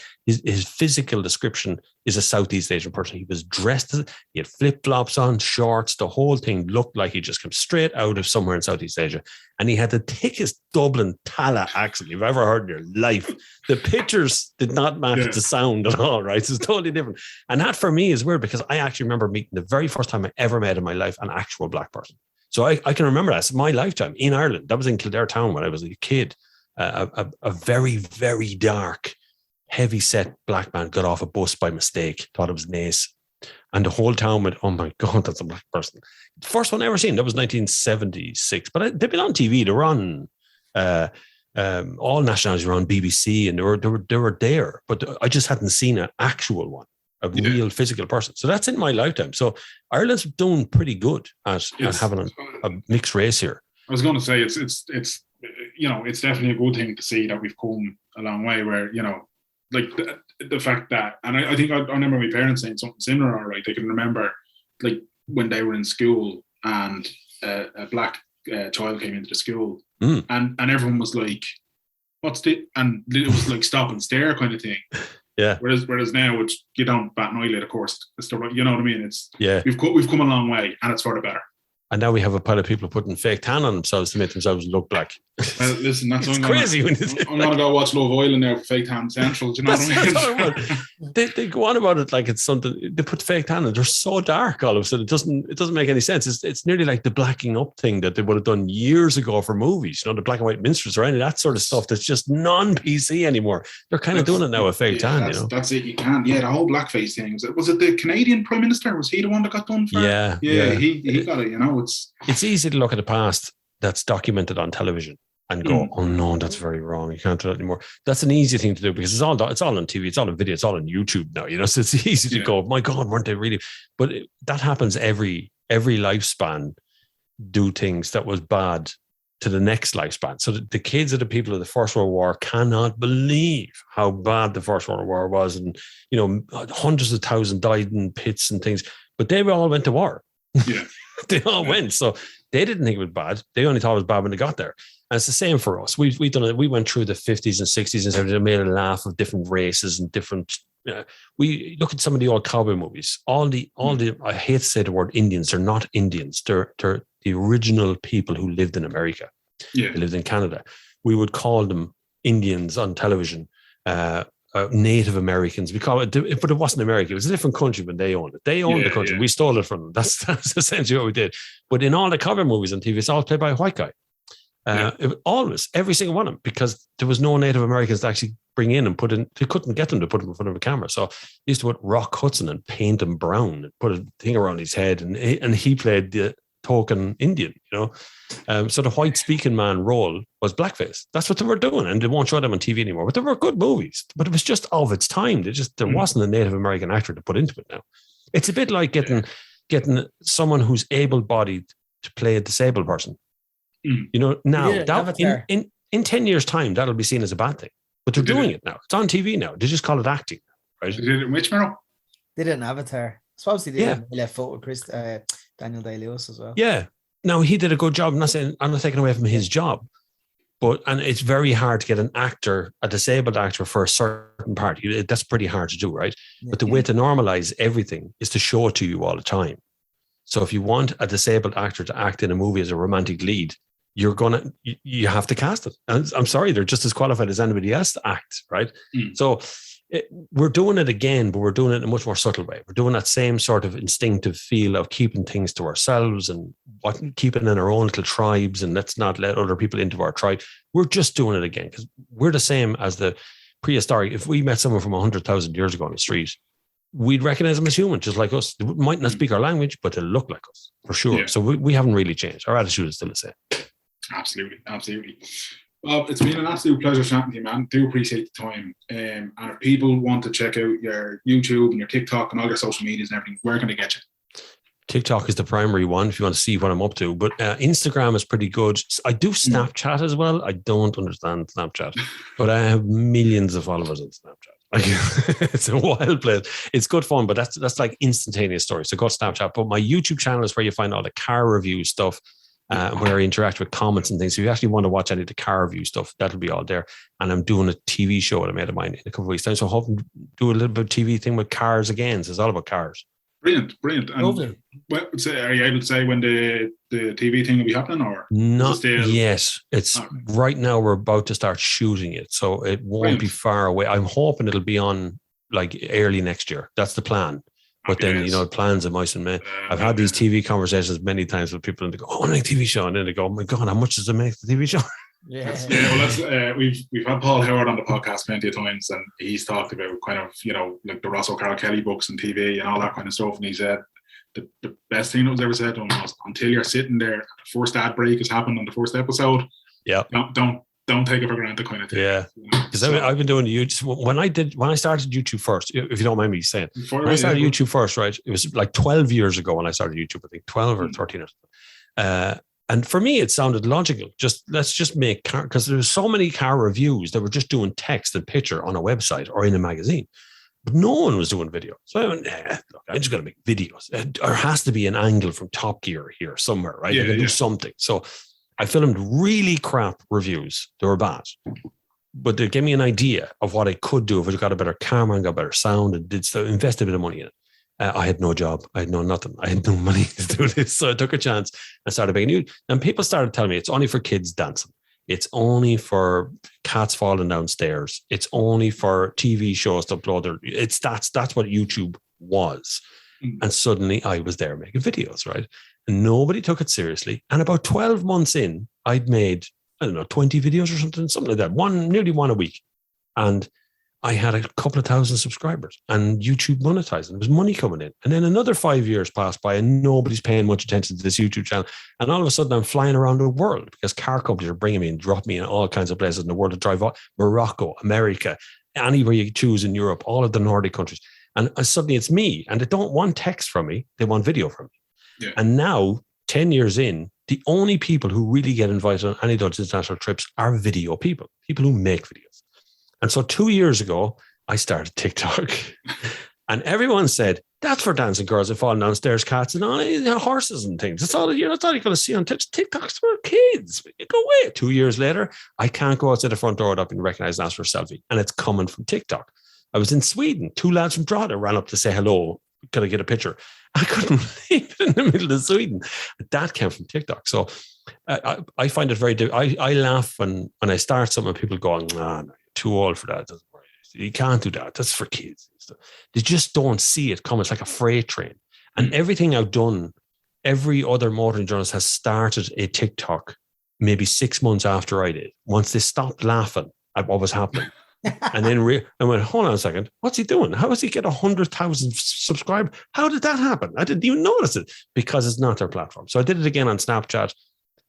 physical description is a Southeast Asian person. He was dressed, he had flip flops on, shorts. The whole thing looked like he just came straight out of somewhere in Southeast Asia. And he had the thickest Dublin Tala accent you've ever heard in your life. The pictures did not match the sound at all. Right, it's totally different. And that for me is weird because I actually remember meeting the very first time I ever met in my life an actual black person. So I can remember that. It's my lifetime in Ireland. That was in Kildare Town when I was a kid. A very, very dark, heavy-set black man got off a bus by mistake, thought it was Nace. And the whole town went, oh my God, that's a black person. The first one I ever seen, that was 1976. But they've been on TV. They were on, all nationalities were on BBC, and they were there. But I just hadn't seen an actual one, a real physical person. So that's in my lifetime. So Ireland's doing pretty good at having a mixed race here. I was going to say, it's definitely a good thing to see that we've come a long way where, like the fact that, and I think I remember my parents saying something similar, all right, they can remember like when they were in school and a black child came into the school and everyone was like, what's the, and it was like stop and stare kind of thing. Yeah. Whereas now it's, you don't bat an eyelid, of course, it's the, you know what I mean? It's, we've come a long way and it's for the better. And now we have a pile of people putting fake tan on themselves to make themselves look black. Well, listen, that's it's crazy. I'm going to go watch Love Island now for Fake Tan Central. Do you know what I mean? They go on about it like it's something. They put fake tan on. They're so dark all of a sudden. It doesn't make any sense. It's nearly like the blacking up thing that they would have done years ago for movies. The black and white minstrels or any of that sort of stuff that's just non-PC anymore. They're kind of doing it now with fake tan. That's it. You can't. Yeah, the whole blackface thing. Was it the Canadian Prime Minister? Was he the one that got done for it? Yeah. He got it. It's easy to look at the past that's documented on television and go, oh no, that's very wrong. You can't do that anymore. That's an easy thing to do because it's all on TV, it's all on video, it's all on YouTube now. So it's easy to go, my God, weren't they really? But that happens every lifespan. Do things that was bad to the next lifespan. So the kids of the people of the First World War cannot believe how bad the First World War was. And, hundreds of thousands died in pits and things, but they all went to war. Yeah. They all went. So they didn't think it was bad. They only thought it was bad when they got there. And it's the same for us. We've done it. We went through the 50s and 60s and made a laugh of different races and different. We look at some of the old cowboy movies. All the. I hate to say the word Indians. They're not Indians. They're the original people who lived in America. Yeah. They lived in Canada. We would call them Indians on television. Native Americans. We call it, but it wasn't America. It was a different country when they owned it. They owned the country. We stole it from them. That's essentially what we did. But in all the cowboy movies on TV, it's all played by a white guy. Always, every single one of them, because there was no Native Americans to actually bring in and put in. They couldn't get them to put them in front of a camera. So they used to put Rock Hudson and paint him brown and put a thing around his head, and he played the token Indian, so the white speaking man role was blackface. That's what they were doing, and they won't show them on TV anymore. But they were good movies, but it was just of its time. There wasn't a Native American actor to put into it. Now it's a bit like getting someone who's able-bodied to play a disabled person. Now that in 10 years' time, that'll be seen as a bad thing. But they're doing it now. It's on TV now. They just call it acting, right? They did it in which Merrill? They did an Avatar. I suppose they did a left foot with Daniel Day-Lewis as well. Yeah. Now he did a good job. I'm not taking away from his job, and it's very hard to get a disabled actor for a certain part. That's pretty hard to do, right? Yeah. But the way to normalize everything is to show it to you all the time. So if you want a disabled actor to act in a movie as a romantic lead, you have to cast it. And I'm sorry, they're just as qualified as anybody else to act, right? So we're doing it again, but we're doing it in a much more subtle way. We're doing that same sort of instinctive feel of keeping things to ourselves and keeping in our own little tribes, and let's not let other people into our tribe. We're just doing it again because we're the same as the prehistoric. If we met someone from 100,000 years ago on the street, we'd recognize them as human, just like us. They might not speak our language, but they look like us for sure. Yeah. So we haven't really changed. Our attitude is still the same. Absolutely. Bob, it's been an absolute pleasure chatting to you, man. Do appreciate the time. And if people want to check out your YouTube and your TikTok and all your social medias and everything, where can they get you? TikTok is the primary one if you want to see what I'm up to. But Instagram is pretty good. I do Snapchat as well. I don't understand Snapchat, but I have millions of followers on Snapchat. It's a wild place. It's good fun, but that's like instantaneous stories. So go to Snapchat. But my YouTube channel is where you find all the car review stuff. Where I interact with comments and things. So if you actually want to watch any of the car review stuff, that'll be all there. And I'm doing a TV show that I made of mine in a couple of weeks' time. So I hope to do a little bit of TV thing with cars again. So it's all about cars. Brilliant. And are you able to say when the TV thing will be happening or? Not yet. It's right now we're about to start shooting it. So it won't be far away. I'm hoping it'll be on like early next year. That's the plan. But then, plans of mice and men. I've had these TV conversations many times with people and they go, I want to make a TV show. And then they go, oh my God, how much does it make the TV show? Well, we've had Paul Howard on the podcast plenty of times and he's talked about kind of, like the Ross O'Carroll Kelly books and TV and all that kind of stuff. And he said the best thing that was ever said to him was until you're sitting there, the first ad break has happened on the first episode. Yeah. Don't take it for granted kind of thing. Yeah. Because I've been doing YouTube. When I started YouTube first, if you don't mind me saying, when I started YouTube first, right, it was like 12 years ago when I started YouTube, I think 12 or 13 or something. And for me, it sounded logical. Let's just make car, because there was so many car reviews that were just doing text and picture on a website or in a magazine. But no one was doing video. So I went, look, I'm just going to make videos. There has to be an angle from Top Gear here somewhere, right? I can do something. So I filmed really crap reviews. They were bad. But they gave me an idea of what I could do if I got a better camera and got better sound and invested a bit of money in it. I had no job. I had nothing. I had no money to do this. So I took a chance and started making YouTube. And people started telling me it's only for kids dancing. It's only for cats falling downstairs. It's only for TV shows to upload. That's what YouTube was. And suddenly I was there making videos, right? And nobody took it seriously. And about 12 months in, I'd made, 20 videos or something like that. Nearly one a week. And I had a couple of thousand subscribers and YouTube monetized. And there was money coming in. And then another 5 years passed by and nobody's paying much attention to this YouTube channel. And all of a sudden I'm flying around the world because car companies are bringing me and dropping me in all kinds of places in the world to drive out. Morocco, America, anywhere you choose in Europe, all of the Nordic countries. And suddenly it's me. And they don't want text from me. They want video from me. Yeah. And now, 10 years in, the only people who really get invited on any of those international trips are video people who make videos. And so 2 years ago, I started TikTok. And everyone said, that's for dancing girls that fall downstairs, cats and all, horses and things. That's all you're going to see on TikTok's for kids. You go away. 2 years later, I can't go outside the front door without being recognized and asked for a selfie. And it's coming from TikTok. I was in Sweden. 2 lads from Drogheda ran up to say hello. Could I get a picture? I couldn't believe it in the middle of Sweden. That came from TikTok. So I find it very difficult. I laugh when I start something and people going, no, you're too old for that. You can't do that. That's for kids. They just don't see it come. It's like a freight train. And everything I've done, every other motoring journalist has started a TikTok maybe 6 months after I did. Once they stopped laughing at what was happening. And then I went, hold on a second. What's he doing? How does he get 100,000 subscribers? How did that happen? I didn't even notice it because it's not their platform. So I did it again on Snapchat,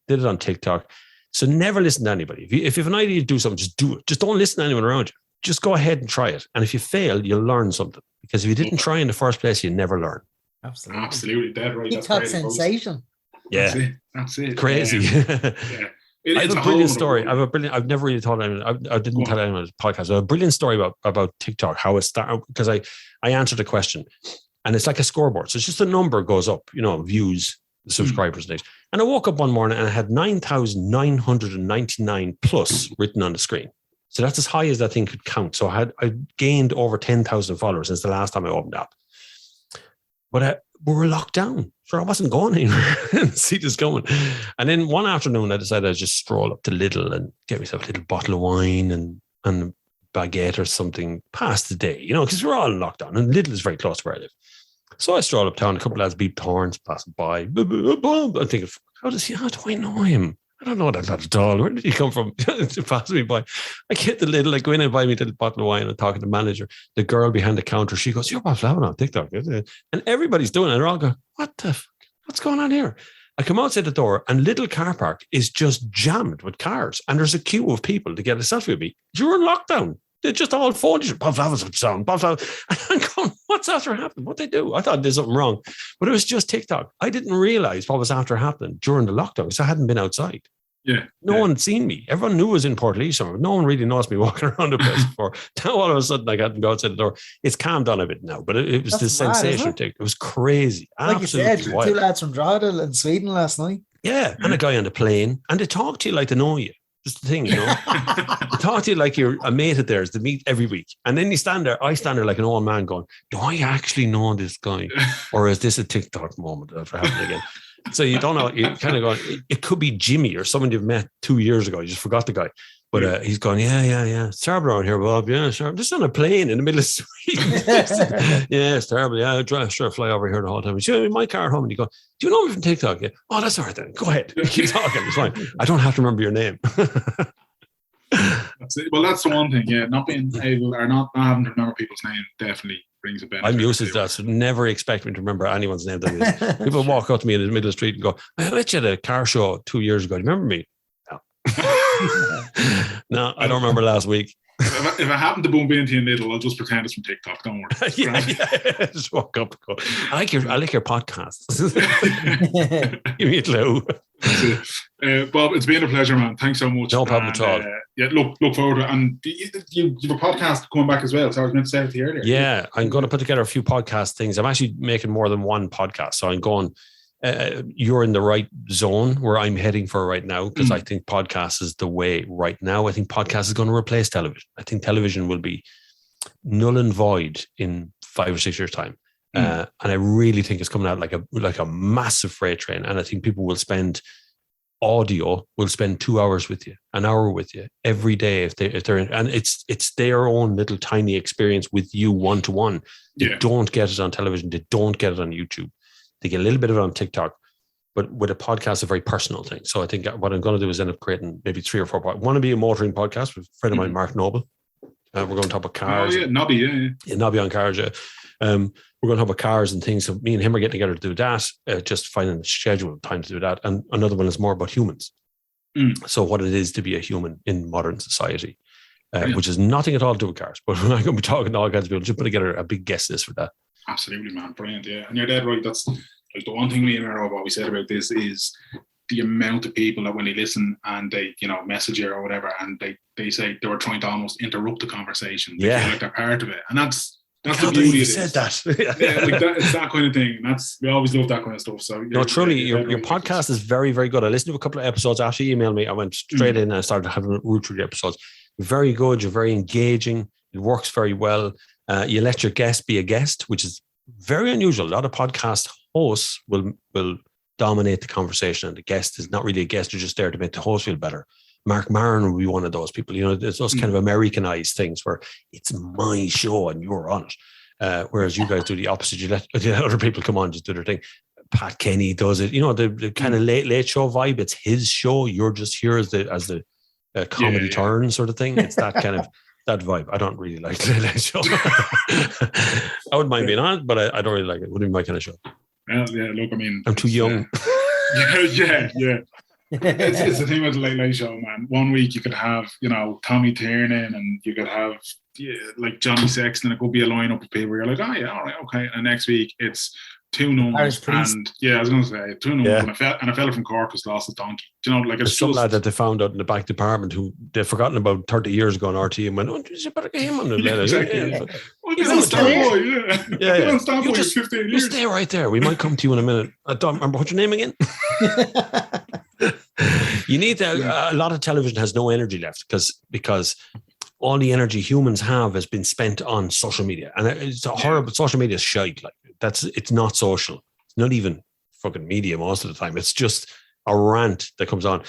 did it on TikTok. So never listen to anybody. If you have an idea to do something, just do it. Just don't listen to anyone around you. Just go ahead and try it. And if you fail, you'll learn something. Because if you didn't try in the first place, you never learn. Absolutely. Dead right. TikTok sensation. Yeah. That's it. Crazy. Yeah. I have a brilliant story. I've never really told anyone. I didn't tell anyone on this podcast. I have a brilliant story about TikTok, how it started, because I answered a question and it's like a scoreboard. So it's just a number goes up, views, subscribers, and things. And I woke up one morning and I had 9,999 plus written on the screen. So that's as high as that thing could count. So I gained over 10,000 followers since the last time I opened up. But we were locked down. Sure, I wasn't going anywhere and see this going. And then one afternoon, I decided I'd just stroll up to Lidl and get myself a little bottle of wine and a baguette or something past the day, because we're all in lockdown. And Lidl is very close to where I live. So I stroll up town, a couple of lads beeped horns, passing by. I'm thinking, how do I know him? I don't know that lad at all. Where did he come from? To pass me by. I get the Lidl, I go in and buy me a little bottle of wine and talking to the manager. The girl behind the counter, she goes, you're Bob Flavin on TikTok. And everybody's doing it. And they're all going, what the fuck? What's going on here? I come outside the door and Lidl car park is just jammed with cars. And there's a queue of people to get a selfie with me. You're in lockdown. They're just all phoned. Bob Flavin's sound. Bob Flavin. And I'm going, what's after happening? What they do? I thought there's something wrong. But it was just TikTok. I didn't realize what was after happening during the lockdown because I hadn't been outside. Yeah. No one had seen me. Everyone knew I was in Port Somewhere. No one really noticed me walking around the place before. Now all of a sudden I got to go outside the door. It's calmed down a bit now, but it was the sensation. It was crazy. Like absolutely you said, wild. 2 lads from Drogheda in Sweden last night. Yeah, and a guy on the plane, and they talk to you like they know you. Just the thing, They talk to you like you're a mate of theirs. They meet every week, and then you stand there. I stand there like an old man, going, "Do I actually know this guy, or is this a TikTok moment after happening again?" So you don't know. You kind of go. It could be Jimmy or someone you've met 2 years ago. You just forgot the guy. But he's going, yeah. It's terrible around here, Bob. Yeah, sure. I'm just on a plane in the middle of Sweden. Yeah, it's terrible. Yeah, I fly over here the whole time. Sure, in my car at home. And you go, do you know me from TikTok? Yeah. Oh, that's all right then. Go ahead. Keep talking. It's fine. I don't have to remember your name. That's it. Well, that's the one thing. Yeah, not being able or not having to remember people's name definitely brings a benefit. I'm used to that, so never expect me to remember anyone's name. People walk up to me in the middle of the street and go, I met you at a car show 2 years ago. Do you remember me? No. No, I don't remember last week. If I happen to bump into you in the middle, I'll just pretend it's from TikTok. Don't worry. Yeah. Just walk up and go, I like your podcast. Give me a clue. Bob, it's been a pleasure, man. Thanks so much. No problem at all. Look forward to it. And you have a podcast coming back as well. So I was meant to say it to you earlier. Yeah, I'm going to put together a few podcast things. I'm actually making more than one podcast. So I'm going, you're in the right zone where I'm heading for right now, because I think podcast is the way right now. I think podcast is going to replace television. I think television will be null and void in 5 or 6 years' time. And I really think it's coming out like a massive freight train. And I think people will spend 2 hours with you, an hour with you every day if they're in, and it's their own little tiny experience with you one-to-one. They don't get it on television. They don't get it on YouTube. They get a little bit of it on TikTok, but with a podcast, a very personal thing. So I think what I'm going to do is end up creating maybe 3 or 4 podcasts. Want to be a motoring podcast with a friend of mine, Mark Noble. We're going to talk about cars. Oh, yeah, Nobby, yeah. Nobby on cars, yeah. We're going to talk about cars and things. So me and him are getting together to do that, just finding the schedule time to do that. And another one is more about humans. So what it is to be a human in modern society, which is nothing at all to do with cars. But we're not going to be talking to all kinds of people. Just put together a big guest list for that. Absolutely, man. Brilliant, yeah. And you're dead right. That's like the one thing me and Mero have always said about this is the amount of people that when they listen and they, message you or whatever, and they say they were trying to almost interrupt the conversation. They feel like they're part of it. And that's the beauty of it. Said that. Like that, it's that kind of thing. And we always love that kind of stuff. So truly, your podcast is very, very good. I listened to a couple of episodes after you emailed me. I went straight in and I started having a root through the episodes. Very good. You're very engaging. It works very well. You let your guest be a guest, which is very unusual. A lot of podcast hosts will dominate the conversation, and the guest is not really a guest. They're just there to make the host feel better. Mark Maron will be one of those people. There's those kind of Americanized things where it's my show and you're on it. Whereas you guys do the opposite. You let other people come on, just do their thing. Pat Kenny does it. The kind of late show vibe. It's his show. You're just here as the comedy turn sort of thing. It's that kind of that vibe. I don't really like the late show. I wouldn't mind being on it, but I don't really like it. It wouldn't be my kind of show. Well, look, I mean, I'm too young. Yeah. It's the thing with the late show, man. One week you could have, Tommy Tiernan, and you could have like Johnny Sexton. It could be a lineup of people. You're like, oh yeah, all right, okay. And next week it's two numbers, and I was going to say two numbers, and a fella from Cork has lost a donkey. Like it's some lad that they found out in the back department who they've forgotten about 30 years ago on RT and went, oh, you better get him on the letter. He's on Starboy, yeah. On Starboy for 15 years. You stay right there. We might come to you in a minute. I don't remember what's your name again. You need a lot of television has no energy left because all the energy humans have has been spent on social media, and it's a horrible. Social media is shite. Like it's not social. It's not even fucking media most of the time. It's just a rant that comes on.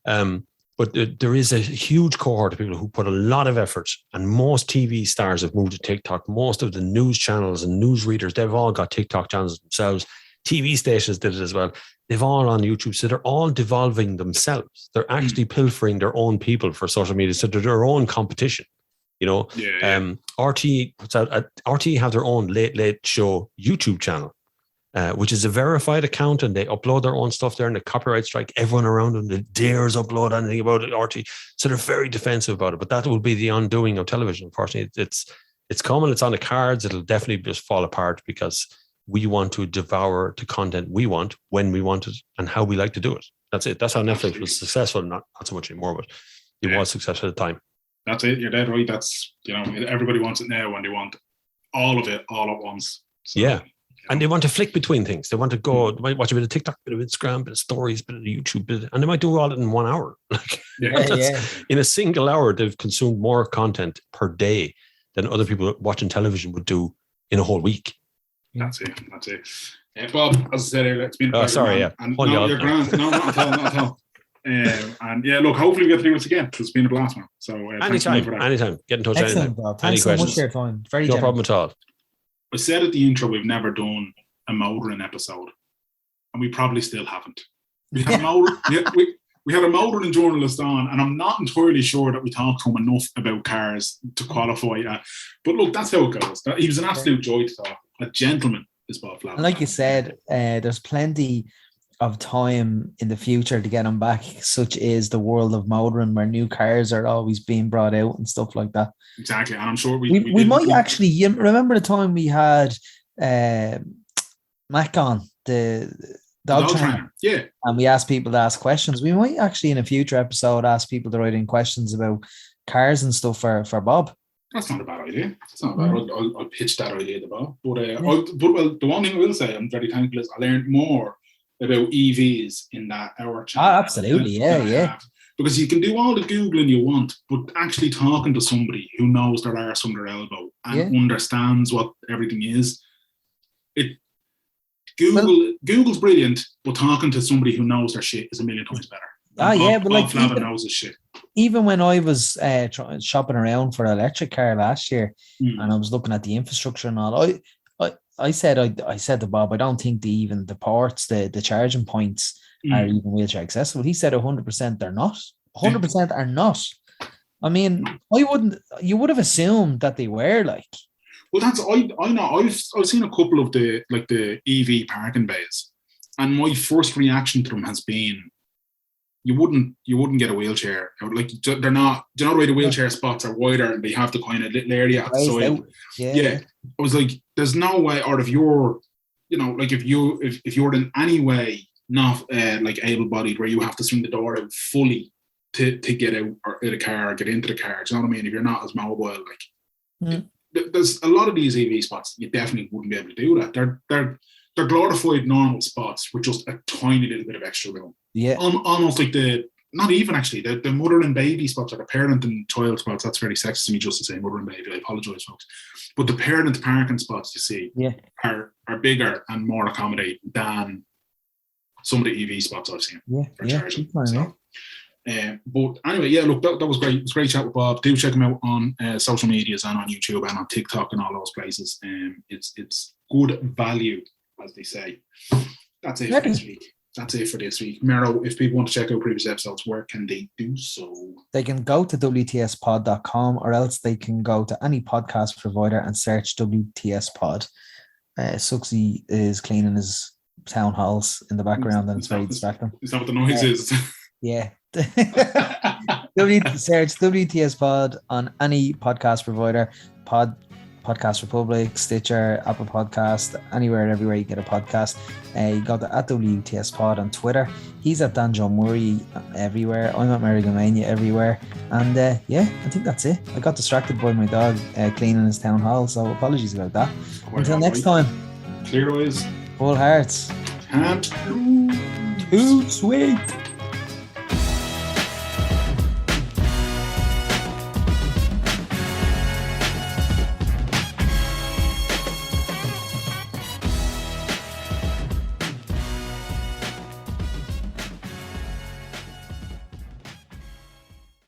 But there is a huge cohort of people who put a lot of effort, and most TV stars have moved to TikTok. Most of the news channels and news readers, they've all got TikTok channels themselves. TV stations did it as well. They've all on YouTube. So they're all devolving themselves. They're actually pilfering their own people for social media. So they're their own competition, RT have their own late show YouTube channel, which is a verified account, and they upload their own stuff there, and the copyright strike everyone around them that dares upload anything about it, RT. So they're very defensive about it. But that will be the undoing of television. Unfortunately, it's coming. It's on the cards. It'll definitely just fall apart because we want to devour the content we want when we want it and how we like to do it. That's it. That's how Netflix was successful. Not so much anymore, but it was successful at the time. That's it. You're dead right. That's, everybody wants it now, and they want all of it all at once. So, and they want to flick between things. They want to go, they might watch a bit of TikTok, a bit of Instagram, a bit of stories, a bit of YouTube, and they might do all it in 1 hour. In a single hour, they've consumed more content per day than other people watching television would do in a whole week. That's it. Yeah, Bob, as I said earlier, it's been a pleasure. Sorry, man. And you're grand. No, not at all. And look, hopefully we get to do this again. It's been a blast, man. So anytime. Get in touch. Excellent, Bob. Thanks so much for your time. Very no problem at all. I said at the intro we've never done a motoring episode, and we probably still haven't. We had we had a motoring journalist on, and I'm not entirely sure that we talked to him enough about cars to qualify. But look, that's how it goes. He was an absolute joy to talk. A gentleman is Bob Flavin. And like you said, there's plenty of time in the future to get him back. Such is the world of motoring, where new cars are always being brought out and stuff like that. Exactly, and I'm sure we might actually. You remember the time we had Mac on the dog trainer? Yeah, and we asked people to ask questions. We might actually in a future episode ask people to write in questions about cars and stuff for Bob. That's not a bad idea. It's not bad. I'll pitch that idea to Bob. But the one thing I will say, I'm very thankful, is I learned more about EVs in that hour chat. Oh, absolutely, yeah. Because you can do all the Googling you want, but actually talking to somebody who knows their arse under their elbow and understands what everything is, Google's brilliant, but talking to somebody who knows their shit is a million times better. Bob Flavin knows his shit. Even when I was shopping around for an electric car last year, and I was looking at the infrastructure and all, I said to Bob, I don't think the ports, the charging points are even wheelchair accessible. He said 100% they're not. 100% are not. I mean, you would have assumed that they were like. Well, I know. I've seen a couple of the EV parking bays, and my first reaction to them has been, you wouldn't get a wheelchair. Like, they're not. Do you know the way the wheelchair spots are wider and they have the kind of little area at the side? Yeah. I was like, there's no way. Or if you're, if you're in any way not like able-bodied, where you have to swing the door out fully to get out or in a car or get into the car. Do you know what I mean? If you're not as mobile, like there's a lot of these EV spots, you definitely wouldn't be able to do that. They're glorified normal spots with just a tiny little bit of extra room. Yeah. Almost like not even actually, the mother and baby spots, or the parent and child spots, that's very sexist to me just to say mother and baby, I apologise, folks. But the parent parking spots, you see, are bigger and more accommodating than some of the EV spots I've seen for charging. But anyway, yeah, look, that was great. It was a great chat with Bob. Do check him out on social medias and on YouTube and on TikTok and all those places. It's good value, as they say. That's it for this week. That's it for this week. Mero, if people want to check out previous episodes, where can they do so? They can go to WTSpod.com, or else they can go to any podcast provider and search WTS Pod. Suxy is cleaning his town halls in the background, and it's very distracting. Is that what the noise is? Yeah. Search WTS Pod on any podcast provider, Podcast Republic, Stitcher, Apple Podcast, anywhere and everywhere you get a podcast. You got at WTS Pod on Twitter. He's at Dan John Murray everywhere. I'm at Mary Gomania everywhere. And I think that's it. I got distracted by my dog cleaning his town hall, so apologies about that. Until next time. Clear eyes. Full hearts. Can't. Too sweet.